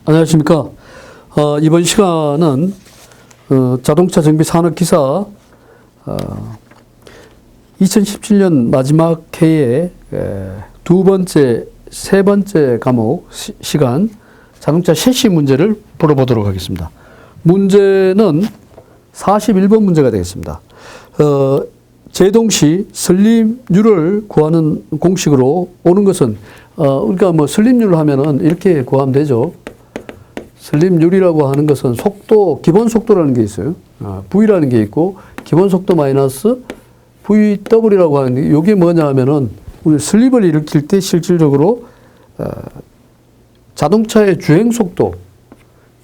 안녕하십니까. 이번 시간은 자동차 정비 산업 기사 2017년 마지막 회의 세 번째 과목 시간 자동차 셰시 문제를 풀어보도록 하겠습니다. 문제는 41번 문제가 되겠습니다. 제동시 슬립률을 구하는 공식으로 오는 것은 우리가 뭐 슬립률 하면은 이렇게 구하면 되죠. 슬립률이라고 하는 것은 속도, 기본 속도라는 게 있어요. V라는 게 있고 기본 속도 마이너스 VW라고 하는데 이게 뭐냐 하면은 우리 슬립을 일으킬 때 실질적으로 자동차의 주행 속도,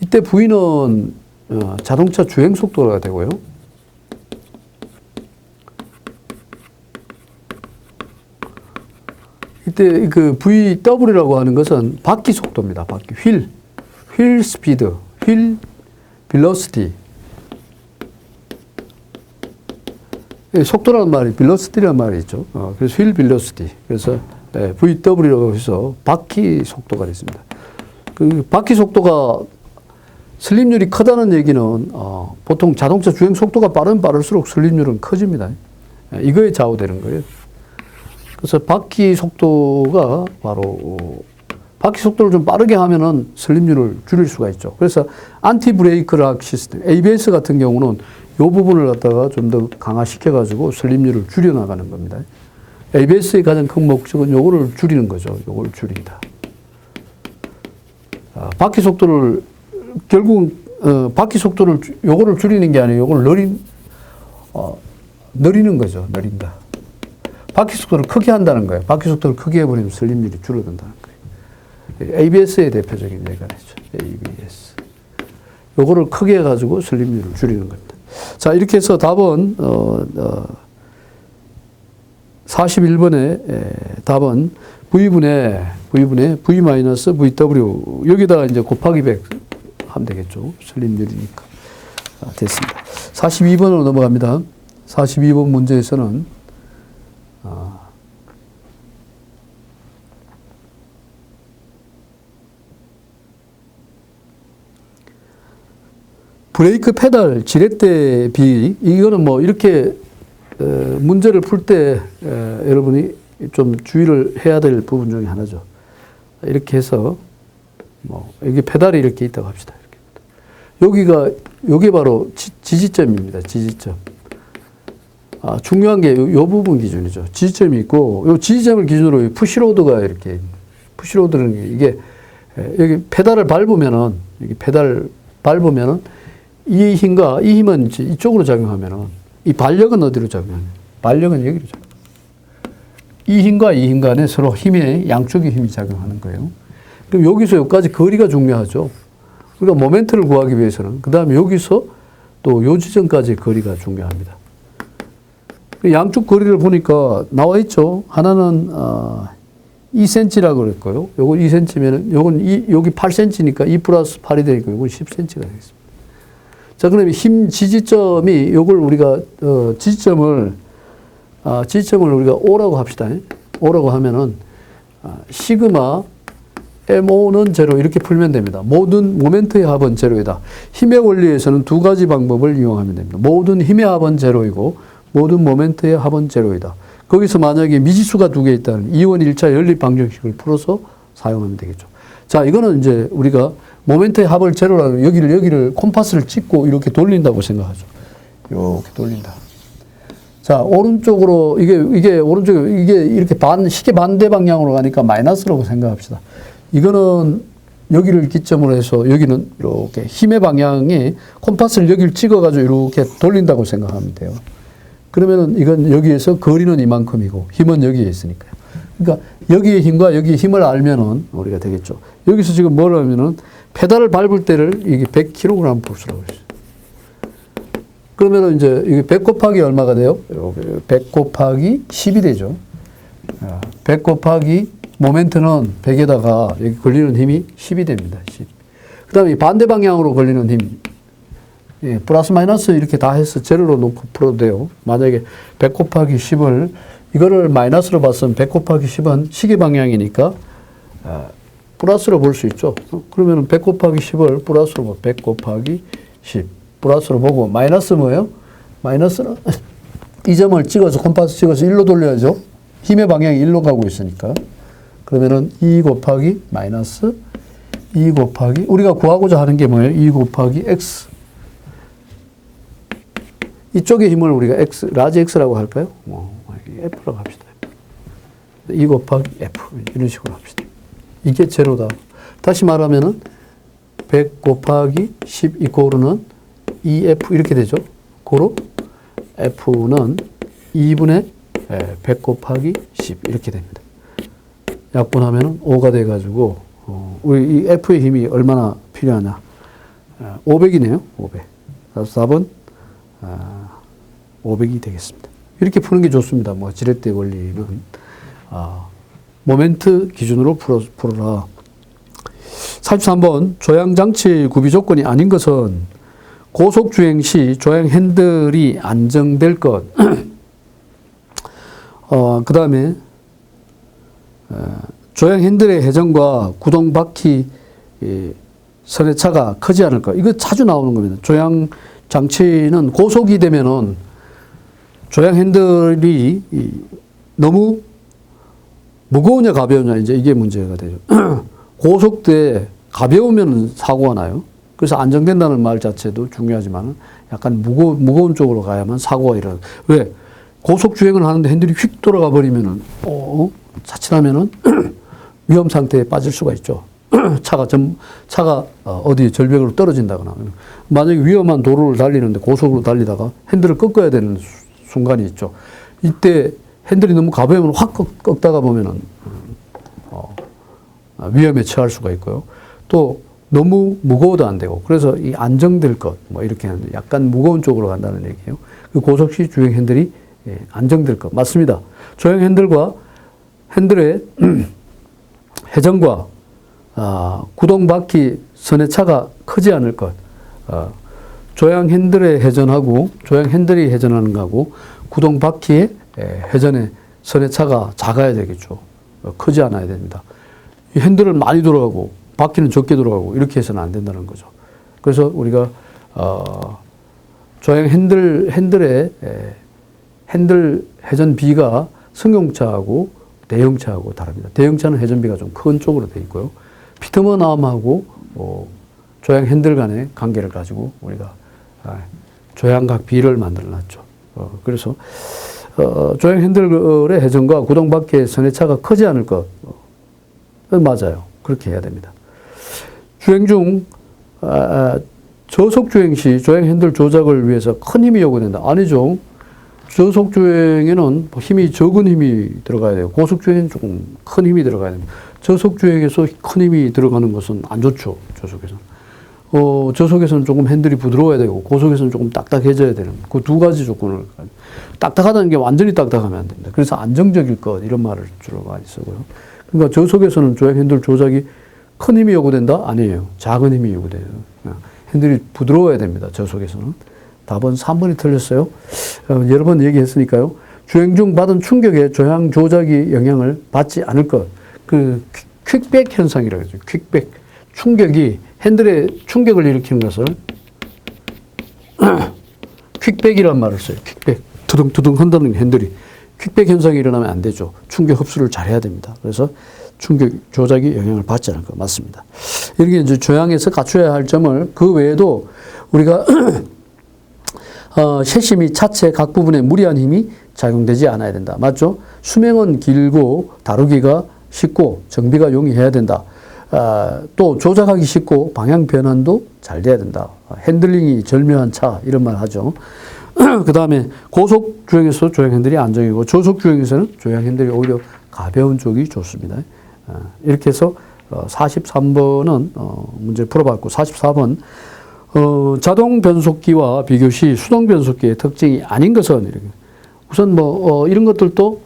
이때 V는 자동차 주행 속도가 되고요. 이때 그 VW라고 하는 것은 바퀴 속도입니다. 바퀴 휠 스피드, 휠 빌로시티. 속도라는 말이 빌로시티라는 말이 있죠. 그래서 휠 빌로시티. 그래서 VW라고 해서 바퀴 속도가 있습니다. 그 바퀴 속도가 슬립률이 크다는 얘기는 보통 자동차 주행 속도가 빠르면 빠를수록 슬립률은 커집니다. 이거에 좌우되는 거예요. 그래서 바퀴 속도가 바로 바퀴 속도를 좀 빠르게 하면은 슬립률을 줄일 수가 있죠. 그래서 안티 브레이크 락 시스템, ABS 같은 경우는 이 부분을 갖다가 좀 더 강화시켜 가지고 슬립률을 줄여 나가는 겁니다. ABS의 가장 큰 목적은 요거를 줄이는 거죠. 요걸 줄인다. 바퀴 속도를 결국은 바퀴 속도를 요거를 줄이는 게 아니에요. 요걸 느리는 거죠. 느린다. 바퀴 속도를 크게 한다는 거예요. 바퀴 속도를 크게 해버리면 슬립률이 줄어든다는 거예요. ABS의 대표적인 예가 되죠. ABS. 요거를 크게 해가지고 슬립률을 줄이는 겁니다. 자, 이렇게 해서 답은, 41번의 답은 V분의 V-VW. 여기다가 이제 곱하기 100 하면 되겠죠. 슬립률이니까. 됐습니다. 42번으로 넘어갑니다. 42번 문제에서는 브레이크 페달 지렛대 비, 이거는 뭐 이렇게 문제를 풀 때 여러분이 좀 주의를 해야 될 부분 중에 하나죠. 이렇게 해서 뭐 여기 페달이 이렇게 있다고 합시다. 이렇게. 여기 바로 지지점입니다. 지지점. 중요한 게 요 부분 기준이죠. 지지점이 있고, 요 지지점을 기준으로 푸시로드가 이렇게, 푸시로드는 이게, 여기 페달을 밟으면은, 여기 페달 밟으면은, 이 힘은 이쪽으로 작용하면은, 이 반력은 어디로 작용하냐? 반력은 여기로 작용. 이 힘 간에 서로 양쪽의 힘이 작용하는 거예요. 그럼 여기서 여기까지 거리가 중요하죠. 그러니까 모멘트를 구하기 위해서는, 그 다음에 여기서 또 요 지점까지 거리가 중요합니다. 양쪽 거리를 보니까 나와 있죠. 하나는 2cm라고 그랬고요. 요거 2cm면은 여기 8cm니까 2 플러스 8이 되니까 요건 10cm가 되겠습니다. 자, 그러면 힘 지지점이 요걸 우리가 지지점을 우리가 O라고 합시다. O라고 하면은 시그마 MO는 제로 이렇게 풀면 됩니다. 모든 모멘트의 합은 제로이다. 힘의 원리에서는 두 가지 방법을 이용하면 됩니다. 모든 힘의 합은 제로이고 모든 모멘트의 합은 제로이다. 거기서 만약에 미지수가 두 개 있다면 2원 1차 연립 방정식을 풀어서 사용하면 되겠죠. 자, 이거는 이제 우리가 모멘트의 합을 제로라는 여기를 콤파스를 찍고 이렇게 돌린다고 생각하죠. 이렇게 돌린다. 자, 오른쪽으로 이게 오른쪽에 이게 이렇게 시계 반대 방향으로 가니까 마이너스라고 생각합시다. 이거는 여기를 기점으로 해서 여기는 이렇게 힘의 방향에 콤파스를 여기를 찍어가지고 이렇게 돌린다고 생각하면 돼요. 그러면은 이건 여기에서 거리는 이만큼이고 힘은 여기에 있으니까요. 그러니까 여기의 힘과 여기의 힘을 알면은 우리가 되겠죠. 여기서 지금 뭘 하면은 페달을 밟을 때를 이게 100kg 볼수라고 했어요. 그러면은 이제 이게 100 곱하기 얼마가 돼요? 100 곱하기 10이 되죠. 100 곱하기 모멘트는 100에다가 여기 걸리는 힘이 10이 됩니다. 10. 그 다음에 반대 방향으로 걸리는 힘. 플러스 마이너스 이렇게 다 해서 제로로 놓고 풀어도 돼요. 만약에 100 곱하기 10을 이거를 마이너스로 봤으면 100 곱하기 10은 시계 방향이니까 플러스로 볼 수 있죠. 그러면 100 곱하기 10을 플러스로 보 100 곱하기 10 플러스로 보고 마이너스 뭐예요? 마이너스는 이 점을 찍어서 콤파스 찍어서 1로 돌려야죠. 힘의 방향이 1로 가고 있으니까. 그러면은 2 곱하기 마이너스 2 곱하기 우리가 구하고자 하는 게 뭐예요? 2 곱하기 x. 이쪽의 힘을 우리가 x, 라지 x라고 할까요? f라고 합시다. 2 곱하기 f 이런 식으로 합시다. 이게 제로다. 다시 말하면은 100 곱하기 10 이코르는 2f 이렇게 되죠. 고로 f는 2분의 100 곱하기 10 이렇게 됩니다. 약분하면은 5가 돼가지고 우리 이 f의 힘이 얼마나 필요하냐? 500이네요. 500. 그래서 답은 500이 되겠습니다. 이렇게 푸는 게 좋습니다. 뭐 지렛대 원리는 모멘트 기준으로 풀어라. 43번 조향장치 구비 조건이 아닌 것은 고속주행 시 조향 핸들이 안정될 것. 그 다음에 조향 핸들의 회전과 구동 바퀴 선의 차가 크지 않을 것. 이거 자주 나오는 겁니다. 조향 장치는 고속이 되면은 조향 핸들이 너무 무거우냐 가벼우냐 이제 이게 문제가 되죠. 고속 때 가벼우면 사고가 나요. 그래서 안정된다는 말 자체도 중요하지만 약간 무거운 쪽으로 가야만 사고가 일어나요. 왜? 고속 주행을 하는데 핸들이 휙 돌아가 버리면은 자칫하면은 위험 상태에 빠질 수가 있죠. 차가 어디 절벽으로 떨어진다거나. 만약에 위험한 도로를 달리는데 고속으로 달리다가 핸들을 꺾어야 되는 순간이 있죠. 이때 핸들이 너무 가벼우면 확 꺾다가 보면은 위험에 처할 수가 있고요. 또 너무 무거워도 안 되고 그래서 이 안정될 것 뭐 이렇게 하는데 약간 무거운 쪽으로 간다는 얘기예요. 그 고속시 주행 핸들이 안정될 것 맞습니다. 조향 핸들과 핸들의 회전과 구동 바퀴 선의 차가 크지 않을 것. 조향 핸들의 회전하고 조향 핸들이 회전하는 거하고 구동 바퀴의 회전의 선의 차가 작아야 되겠죠. 크지 않아야 됩니다. 핸들은 많이 돌아가고 바퀴는 적게 돌아가고 이렇게 해서는 안 된다는 거죠. 그래서 우리가 조향 핸들의 핸들 회전비가 승용차하고 대형차하고 다릅니다. 대형차는 회전비가 좀 큰 쪽으로 되어 있고요. 피트먼암하고 조향 핸들 간의 관계를 가지고 우리가 조향각 비를 만들어 놨죠. 그래서 조향 핸들의 회전과 구동 바퀴의 선의 차가 크지 않을 것. 맞아요. 그렇게 해야 됩니다. 주행 중 저속 주행 시 조향 핸들 조작을 위해서 큰 힘이 요구된다. 아니죠. 저속 주행에는 힘이 적은 힘이 들어가야 돼요. 고속 주행은 조금 큰 힘이 들어가야 됩니다. 저속 주행에서 큰 힘이 들어가는 것은 안 좋죠. 저속에서는. 저속에서는 조금 핸들이 부드러워야 되고 고속에서는 조금 딱딱해져야 되는 그 두 가지 조건을 딱딱하다는 게 완전히 딱딱하면 안 됩니다. 그래서 안정적일 것 이런 말을 주로 많이 쓰고요. 그러니까 저속에서는 조향 핸들 조작이 큰 힘이 요구된다? 아니에요. 작은 힘이 요구돼요. 핸들이 부드러워야 됩니다. 저속에서는. 답은 3번이 틀렸어요. 여러 번 얘기했으니까요. 주행 중 받은 충격에 조향 조작이 영향을 받지 않을 것. 그 퀵백 현상이라고 하죠. 퀵백. 충격이 핸들에 충격을 일으키는 것을 퀵백이란 말을 써요. 퀵백. 두둥두둥 한다는 핸들이. 퀵백 현상이 일어나면 안 되죠. 충격 흡수를 잘 해야 됩니다. 그래서 충격 조작이 영향을 받지 않을 것 맞습니다. 이렇게 이제 조향에서 갖춰야 할 점을 그 외에도 우리가 셰시 차체 각 부분에 무리한 힘이 작용되지 않아야 된다. 맞죠? 수명은 길고 다루기가 쉽고 정비가 용이해야 된다. 또 조작하기 쉽고 방향 변환도 잘 돼야 된다. 핸들링이 절묘한 차 이런 말 하죠. 그 다음에 고속 주행에서 조향 핸들이 안정이고 저속 주행에서는 조향 핸들이 오히려 가벼운 쪽이 좋습니다. 이렇게 해서 43번은 문제 풀어봤고 44번 자동 변속기와 비교 시 수동 변속기의 특징이 아닌 것은 이렇게. 우선 이런 것들도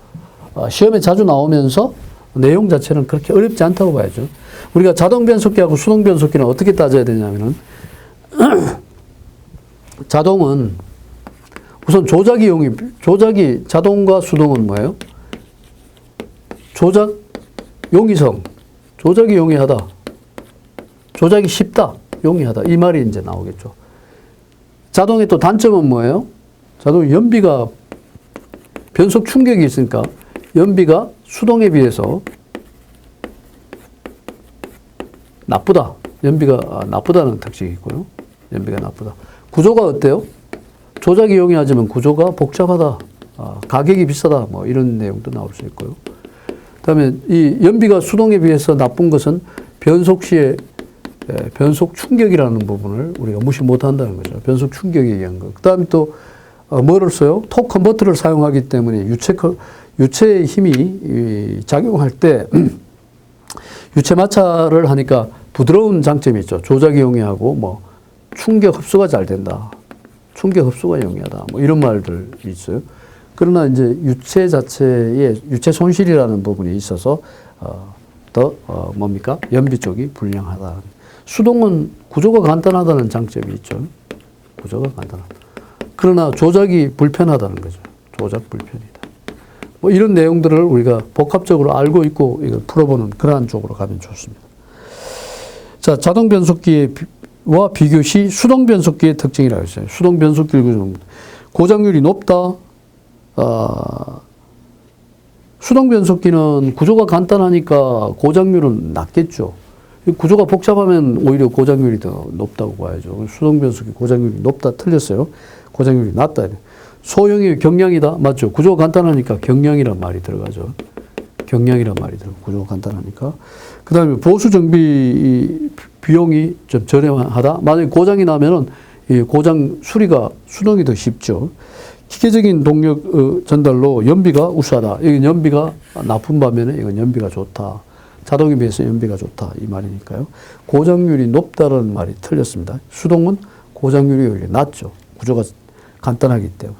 시험에 자주 나오면서 내용 자체는 그렇게 어렵지 않다고 봐야죠. 우리가 자동 변속기하고 수동 변속기는 어떻게 따져야 되냐면은 자동은 우선 조작이 자동과 수동은 뭐예요? 조작이 용이하다. 조작이 쉽다, 용이하다 이 말이 이제 나오겠죠. 자동의 또 단점은 뭐예요? 자동 연비가 변속 충격이 있으니까 연비가 수동에 비해서 나쁘다. 연비가 나쁘다는 특징이 있고요. 연비가 나쁘다. 구조가 어때요? 조작이 용이하지만 구조가 복잡하다. 가격이 비싸다. 뭐 이런 내용도 나올 수 있고요. 그다음에 이 연비가 수동에 비해서 나쁜 것은 변속 시에 변속 충격이라는 부분을 우리가 무시 못한다는 거죠. 변속 충격에 의한 것. 그다음에 또 뭐를 써요? 토크 컨버터를 사용하기 때문에 유체의 힘이 작용할 때 유체 마찰을 하니까 부드러운 장점이 있죠. 조작이 용이하고 뭐 충격 흡수가 잘 된다. 충격 흡수가 용이하다. 뭐 이런 말들이 있어요. 그러나 이제 유체 자체에 유체 손실이라는 부분이 있어서 뭡니까? 연비 쪽이 불량하다. 수동은 구조가 간단하다는 장점이 있죠. 구조가 간단하다. 그러나 조작이 불편하다는 거죠. 조작 불편이다. 뭐 이런 내용들을 우리가 복합적으로 알고 있고 이걸 풀어보는 그러한 쪽으로 가면 좋습니다. 자, 자동 변속기와 비교 시 수동 변속기의 특징이라고 했어요. 수동 변속기 구조 고장률이 높다. 수동 변속기는 구조가 간단하니까 고장률은 낮겠죠. 구조가 복잡하면 오히려 고장률이 더 높다고 봐야죠. 수동 변속기 고장률이 높다 틀렸어요. 고장률이 낮다. 소형이 경량이다. 맞죠. 구조가 간단하니까 경량이란 말이 들어가죠. 경량이란 말이 들어가고 구조가 간단하니까. 그 다음에 보수 정비 비용이 좀 저렴하다. 만약에 고장이 나면은 이 고장 수리가 수동이 더 쉽죠. 기계적인 동력 전달로 연비가 우수하다. 이건 연비가 나쁜 반면에 이건 연비가 좋다. 자동에 비해서 연비가 좋다. 이 말이니까요. 고장률이 높다는 말이 틀렸습니다. 수동은 고장률이 오히려 낮죠. 구조가 간단하기 때문에.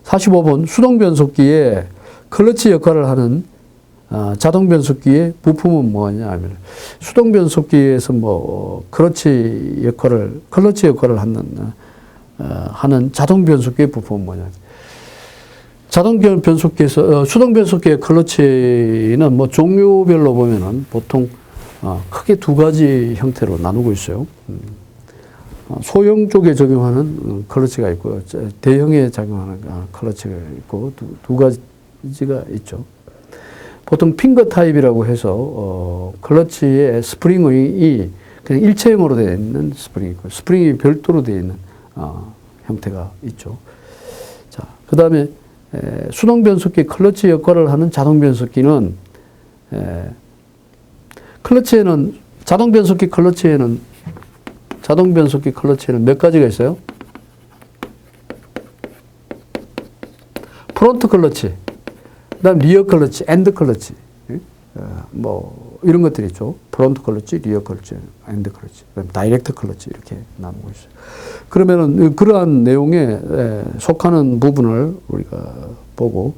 45번 수동 변속기에 클러치 역할을 하는 자동 변속기의 부품은 뭐냐 하면 수동 변속기에서 뭐 클러치 역할을 하는 자동 변속기의 부품은 뭐냐. 자동 변속기에서 수동 변속기의 클러치는 뭐 종류별로 보면은 보통 크게 두 가지 형태로 나누고 있어요. 소형 쪽에 적용하는 클러치가 있고 대형에 작용하는 클러치가 있고 두 가지가 있죠. 보통 핑거 타입이라고 해서 클러치의 스프링이 그냥 일체형으로 되어 있는 스프링이 있고 스프링이 별도로 되어 있는 형태가 있죠. 자, 그 다음에 수동 변속기 클러치 역할을 하는 자동 변속기는 클러치에는 자동 변속기 클러치에는 몇 가지가 있어요? 프론트 클러치, 그다음 리어 클러치, 엔드 클러치, 뭐 이런 것들이 있죠. 프론트 클러치, 리어 클러치, 엔드 클러치, 그다음 다이렉트 클러치 이렇게 나누고 있어요. 그러면은 그러한 내용에 속하는 부분을 우리가 보고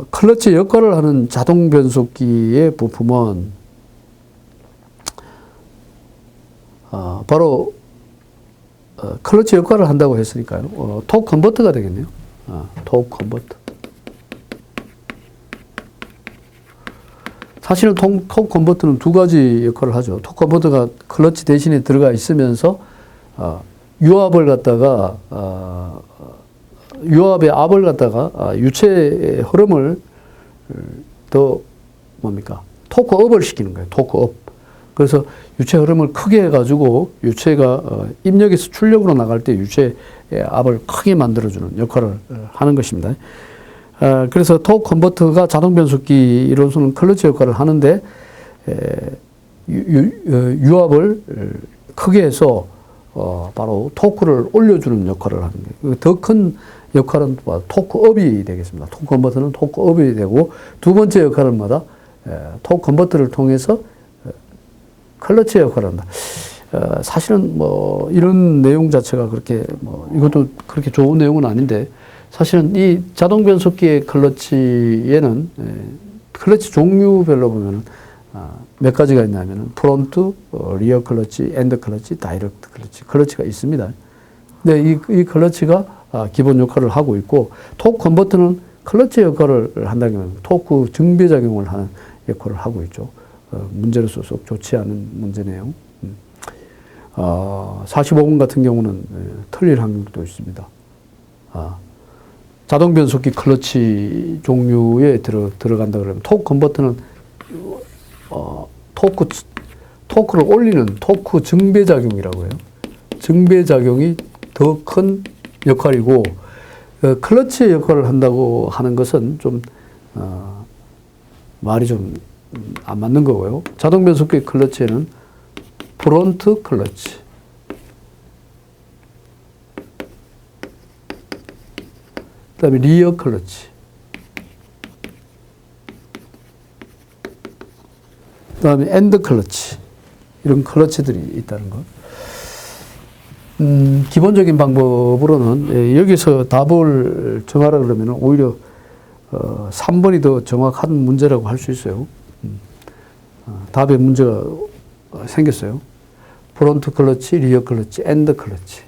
클러치 역할을 하는 자동 변속기의 부품은 바로 클러치 역할을 한다고 했으니까요. 토크 컨버터가 되겠네요. 토크 컨버터. 사실은 토크 컨버터는 두 가지 역할을 하죠. 토크 컨버터가 클러치 대신에 들어가 있으면서 유압을 갖다가 유압의 압을 갖다가 유체의 흐름을 더 뭡니까? 토크업을 시키는 거예요. 토크업. 그래서 유체 흐름을 크게 해가지고 유체가 입력에서 출력으로 나갈 때 유체의 압을 크게 만들어주는 역할을 하는 것입니다. 그래서 토크 컨버터가 자동 변속기로서는 클러치 역할을 하는데 유압을 크게 해서 바로 토크를 올려주는 역할을 하는 거예요. 더 큰 역할은 토크업이 되겠습니다. 토크 컨버터는 토크업이 되고 두 번째 역할은 뭐다? 토크 컨버터를 통해서 클러치 역할을 한다. 사실은 뭐 이런 내용 자체가 그렇게 뭐 이것도 그렇게 좋은 내용은 아닌데 사실은 이 자동 변속기의 클러치에는 클러치 종류별로 보면은 몇 가지가 있냐면은 프론트, 리어 클러치, 엔드 클러치, 다이렉트 클러치, 클러치가 있습니다. 근데 이 클러치가 기본 역할을 하고 있고 토크 컨버터는 클러치 역할을 한다면 토크 증배 작용을 하는 역할을 하고 있죠. 문제로서 속 좋지 않은 문제네요. 45분 같은 경우는 틀릴 확률도 있습니다. 자동 변속기 클러치 종류에 들어간다 그러면 토크 컨버터는 토크를 올리는 토크 증배작용이라고 해요. 증배작용이 더 큰 역할이고, 클러치의 역할을 한다고 하는 것은 좀, 말이 좀 안 맞는 거고요. 자동 변속기 클러치에는 프론트 클러치, 그 다음에 리어 클러치, 그 다음에 엔드 클러치, 이런 클러치들이 있다는 것. 기본적인 방법으로는 여기서 답을 정하라 그러면 오히려 3번이 더 정확한 문제라고 할 수 있어요. 답에 문제가 생겼어요. 프론트 클러치, 리어 클러치, 엔드 클러치,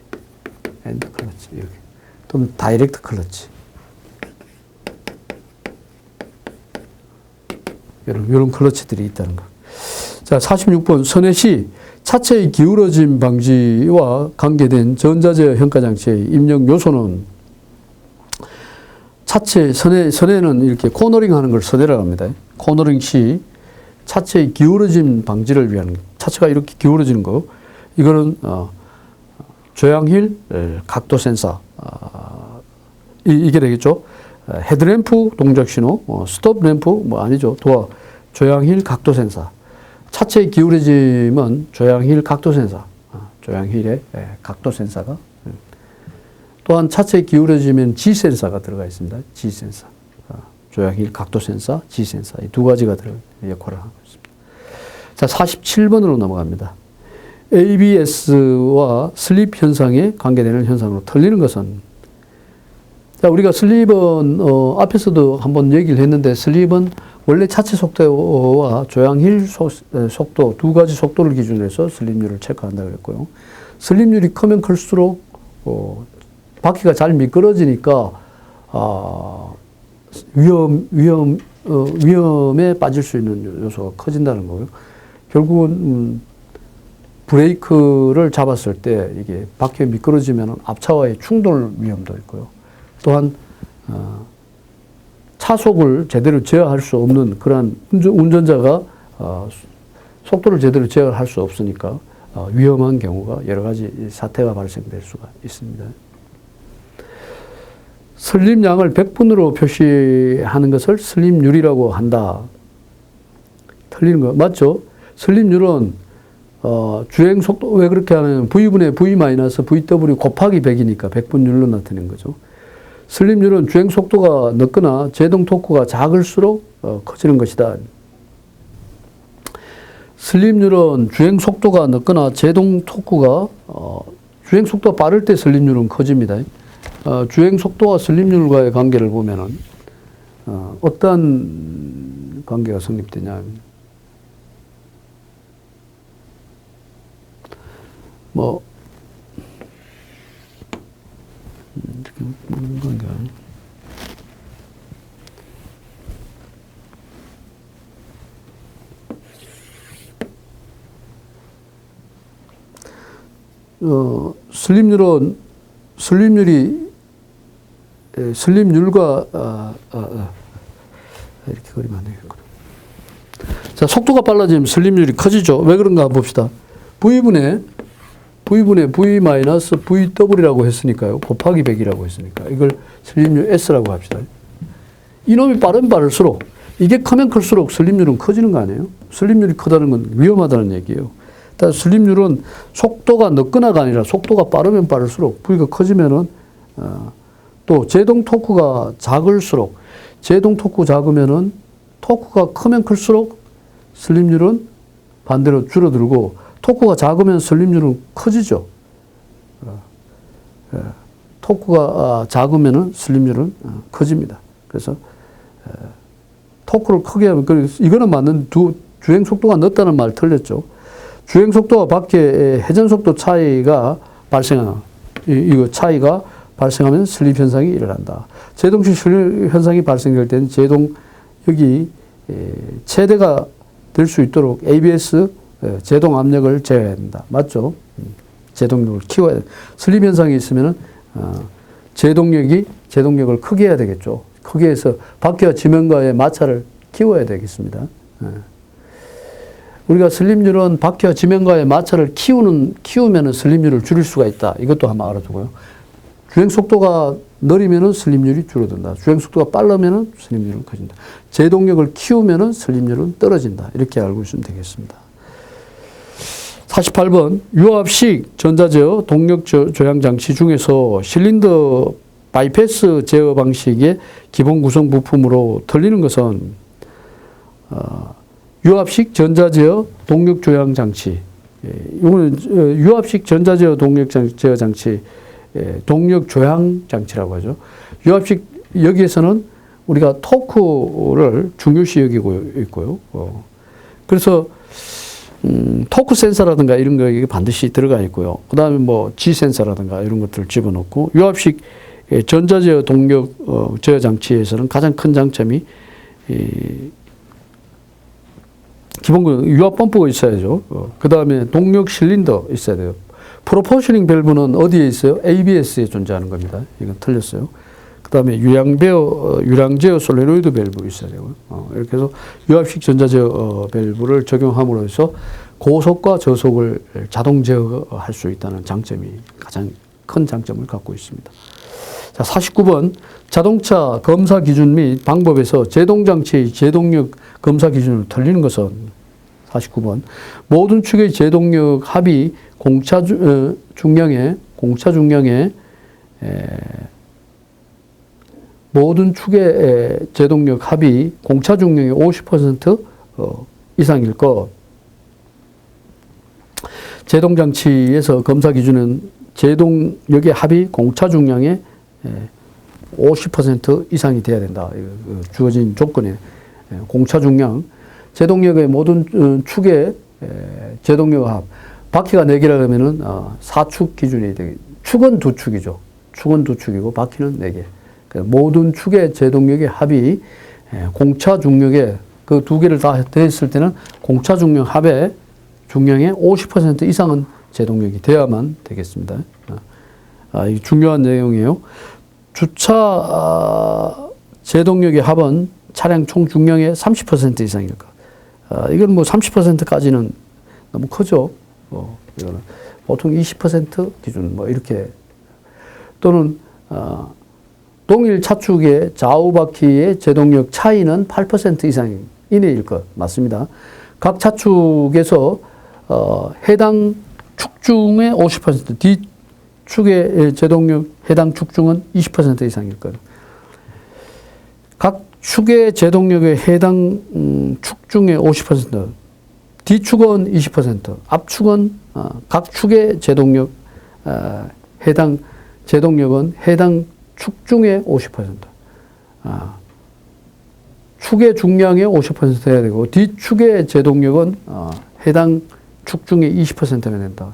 여기. 또는 다이렉트 클러치. 이런 클러치들이 있다는 거. 자, 46번. 선해 차체의 기울어짐 방지와 관계된 전자제어 현가장치의 입력 요소는 선해는 이렇게 코너링 하는 걸 선해라고 합니다. 코너링 시 차체의 기울어짐 방지를 위한, 차체가 이렇게 기울어지는 거, 이거는, 조향힐 각도 센서, 이게 되겠죠. 헤드램프 동작 신호, 스톱 램프, 아니죠. 조향힐 각도 센서. 차체의 기울어짐은 조향힐 각도 센서, 조향힐의 각도 센서가. 또한 차체의 기울어짐엔 G 센서가 들어가 있습니다. G 센서. 조향힐 각도 센서, G 센서. 이 두 가지가 역할을 하고 있습니다. 자, 47번으로 넘어갑니다. ABS와 슬립 현상에 관계되는 현상으로 틀리는 것은, 자, 우리가 슬립은, 앞에서도 한번 얘기를 했는데, 슬립은 원래 차체 속도와 조향힐 속도, 두 가지 속도를 기준으로 해서 슬립률을 체크한다고 그랬고요. 슬립률이 크면 클수록, 바퀴가 잘 미끄러지니까, 위험에 빠질 수 있는 요소가 커진다는 거고요. 결국은, 브레이크를 잡았을 때 이게 바퀴가 미끄러지면 앞차와의 충돌 위험도 있고요. 또한, 차속을 제대로 제어할 수 없는 그러한 운전자가 속도를 제대로 제어할 수 없으니까 위험한 경우가 여러 가지 사태가 발생될 수가 있습니다. 슬립량을 100분으로 표시하는 것을 슬립률이라고 한다. 틀리는 거 맞죠? 슬립률은 주행 속도, 왜 그렇게 하냐면 V분의 V 마이너스 VW 곱하기 100이니까 100분율로 나타내는 거죠. 슬립률은 주행 속도가 늦거나 제동 토크가 작을수록 커지는 것이다. 슬립률은 주행 속도가 늦거나 제동 토크가 주행 속도가 빠를 때 슬립률은 커집니다. 주행 속도와 슬립률과의 관계를 보면은 어떤 관계가 성립되냐? 이렇게 보는 관계. 슬립률과 이렇게 그리면 안 되겠구나. 자, 속도가 빨라지면 슬립률이 커지죠. 왜 그런가 봅시다. V분의 V 마이너스 VW라고 했으니까요. 곱하기 100이라고 했으니까. 이걸 슬립률 S라고 합시다. 이놈이 빠를수록, 이게 크면 클수록 슬립률은 커지는 거 아니에요? 슬립률이 크다는 건 위험하다는 얘기예요. 슬립률은 속도가 늦거나가 아니라 속도가 빠르면 빠를수록, V가 커지면은, 또 제동 토크가 작을수록, 제동 토크 작으면은 토크가 크면 클수록 슬립률은 반대로 줄어들고, 토크가 작으면 슬립률은 커지죠. 토크가 작으면은 슬립률은 커집니다. 그래서 토크를 크게 하면, 이거는 맞는 주행 속도가 늦다는 말 틀렸죠. 주행 속도와 바퀴의 회전 속도 차이가 이거 차이가 발생하면 슬립 현상이 일어난다. 제동식 슬립 현상이 발생될 때는 여기 최대가 될 수 있도록 ABS 제동 압력을 제어해야 된다. 맞죠? 제동력을 키워야 돼. 슬립 현상이 있으면은 제동력을 크게 해야 되겠죠. 크게 해서 바퀴와 지면과의 마찰을 키워야 되겠습니다. 우리가 슬립률은 바퀴와 지면과의 마찰을 키우면은 슬립률을 줄일 수가 있다. 이것도 한번 알아두고요. 주행 속도가 느리면은 슬립률이 줄어든다. 주행 속도가 빠르면은 슬립률은 커진다. 제동력을 키우면은 슬립률은 떨어진다. 이렇게 알고 있으면 되겠습니다. 48번 유압식 전자제어 동력 조향 장치 중에서 실린더 바이패스 제어 방식의 기본 구성 부품으로 틀리는 것은 유압식 전자제어 동력 조향 장치. 이거는 유압식 전자제어 동력 제어 장치, 동력 조향 장치라고 하죠. 유압식 여기에서는 우리가 토크를 중요시 여기고 있고요. 그래서 토크 센서라든가 이런 거 이게 반드시 들어가 있고요. 그 다음에 뭐 G 센서라든가 이런 것들을 집어넣고 유압식 전자제어 동력 제어 장치에서는 가장 큰 장점이 기본적으로 유압 펌프가 있어야죠. 그 다음에 동력 실린더 있어야 돼요. 프로포셔닝 밸브는 어디에 있어요? ABS에 존재하는 겁니다. 이건 틀렸어요. 그 다음에 유량제어 솔레노이드 밸브 있어야 되고요. 이렇게 해서 유압식 전자제어 밸브를 적용함으로 해서 고속과 저속을 자동 제어할 수 있다는 장점이 가장 큰 장점을 갖고 있습니다. 자, 49번 자동차 검사 기준 및 방법에서 제동장치의 제동력 검사 기준을 틀리는 것은 49번 모든 축의 제동력 합이 공차 중량의 모든 축의 제동력 합이 공차 중량의 50% 이상일 것. 제동장치에서 검사 기준은 제동력의 합이 공차 중량의 50% 이상이 돼야 된다. 주어진 조건에 공차 중량, 제동력의 모든 축의 제동력 합. 바퀴가 4개라 그러면은 4축 기준이 되겠. 축은 2축이죠. 축은 2축이고 바퀴는 4개. 모든 축의 제동력의 합이 공차 중력의 그 2개를 다 더했을 때는 공차 중력 합의 중량의 50% 이상은 제동력이 돼야만 되겠습니다. 이 중요한 내용이에요. 주차 제동력의 합은 차량 총 중량의 30% 이상일 것. 이건 뭐 30%까지는 너무 크죠. 이거는 보통 20% 기준 뭐 이렇게 또는 동일 차축의 좌우 바퀴의 제동력 차이는 8% 이상 이내일 것 맞습니다. 각 차축에서 해당 축 중의 50%, 뒤축의 제동력 해당 축 중은 20% 이상일 것. 각 축의 제동력의 해당 축 중의 50%, 뒤축은 20%, 앞축은 각 축의 제동력 해당 제동력은 해당 축 중의 50%. 축의 중량의 50% 해야 되고 뒤축의 제동력은 해당 축 중에 20%면 된다.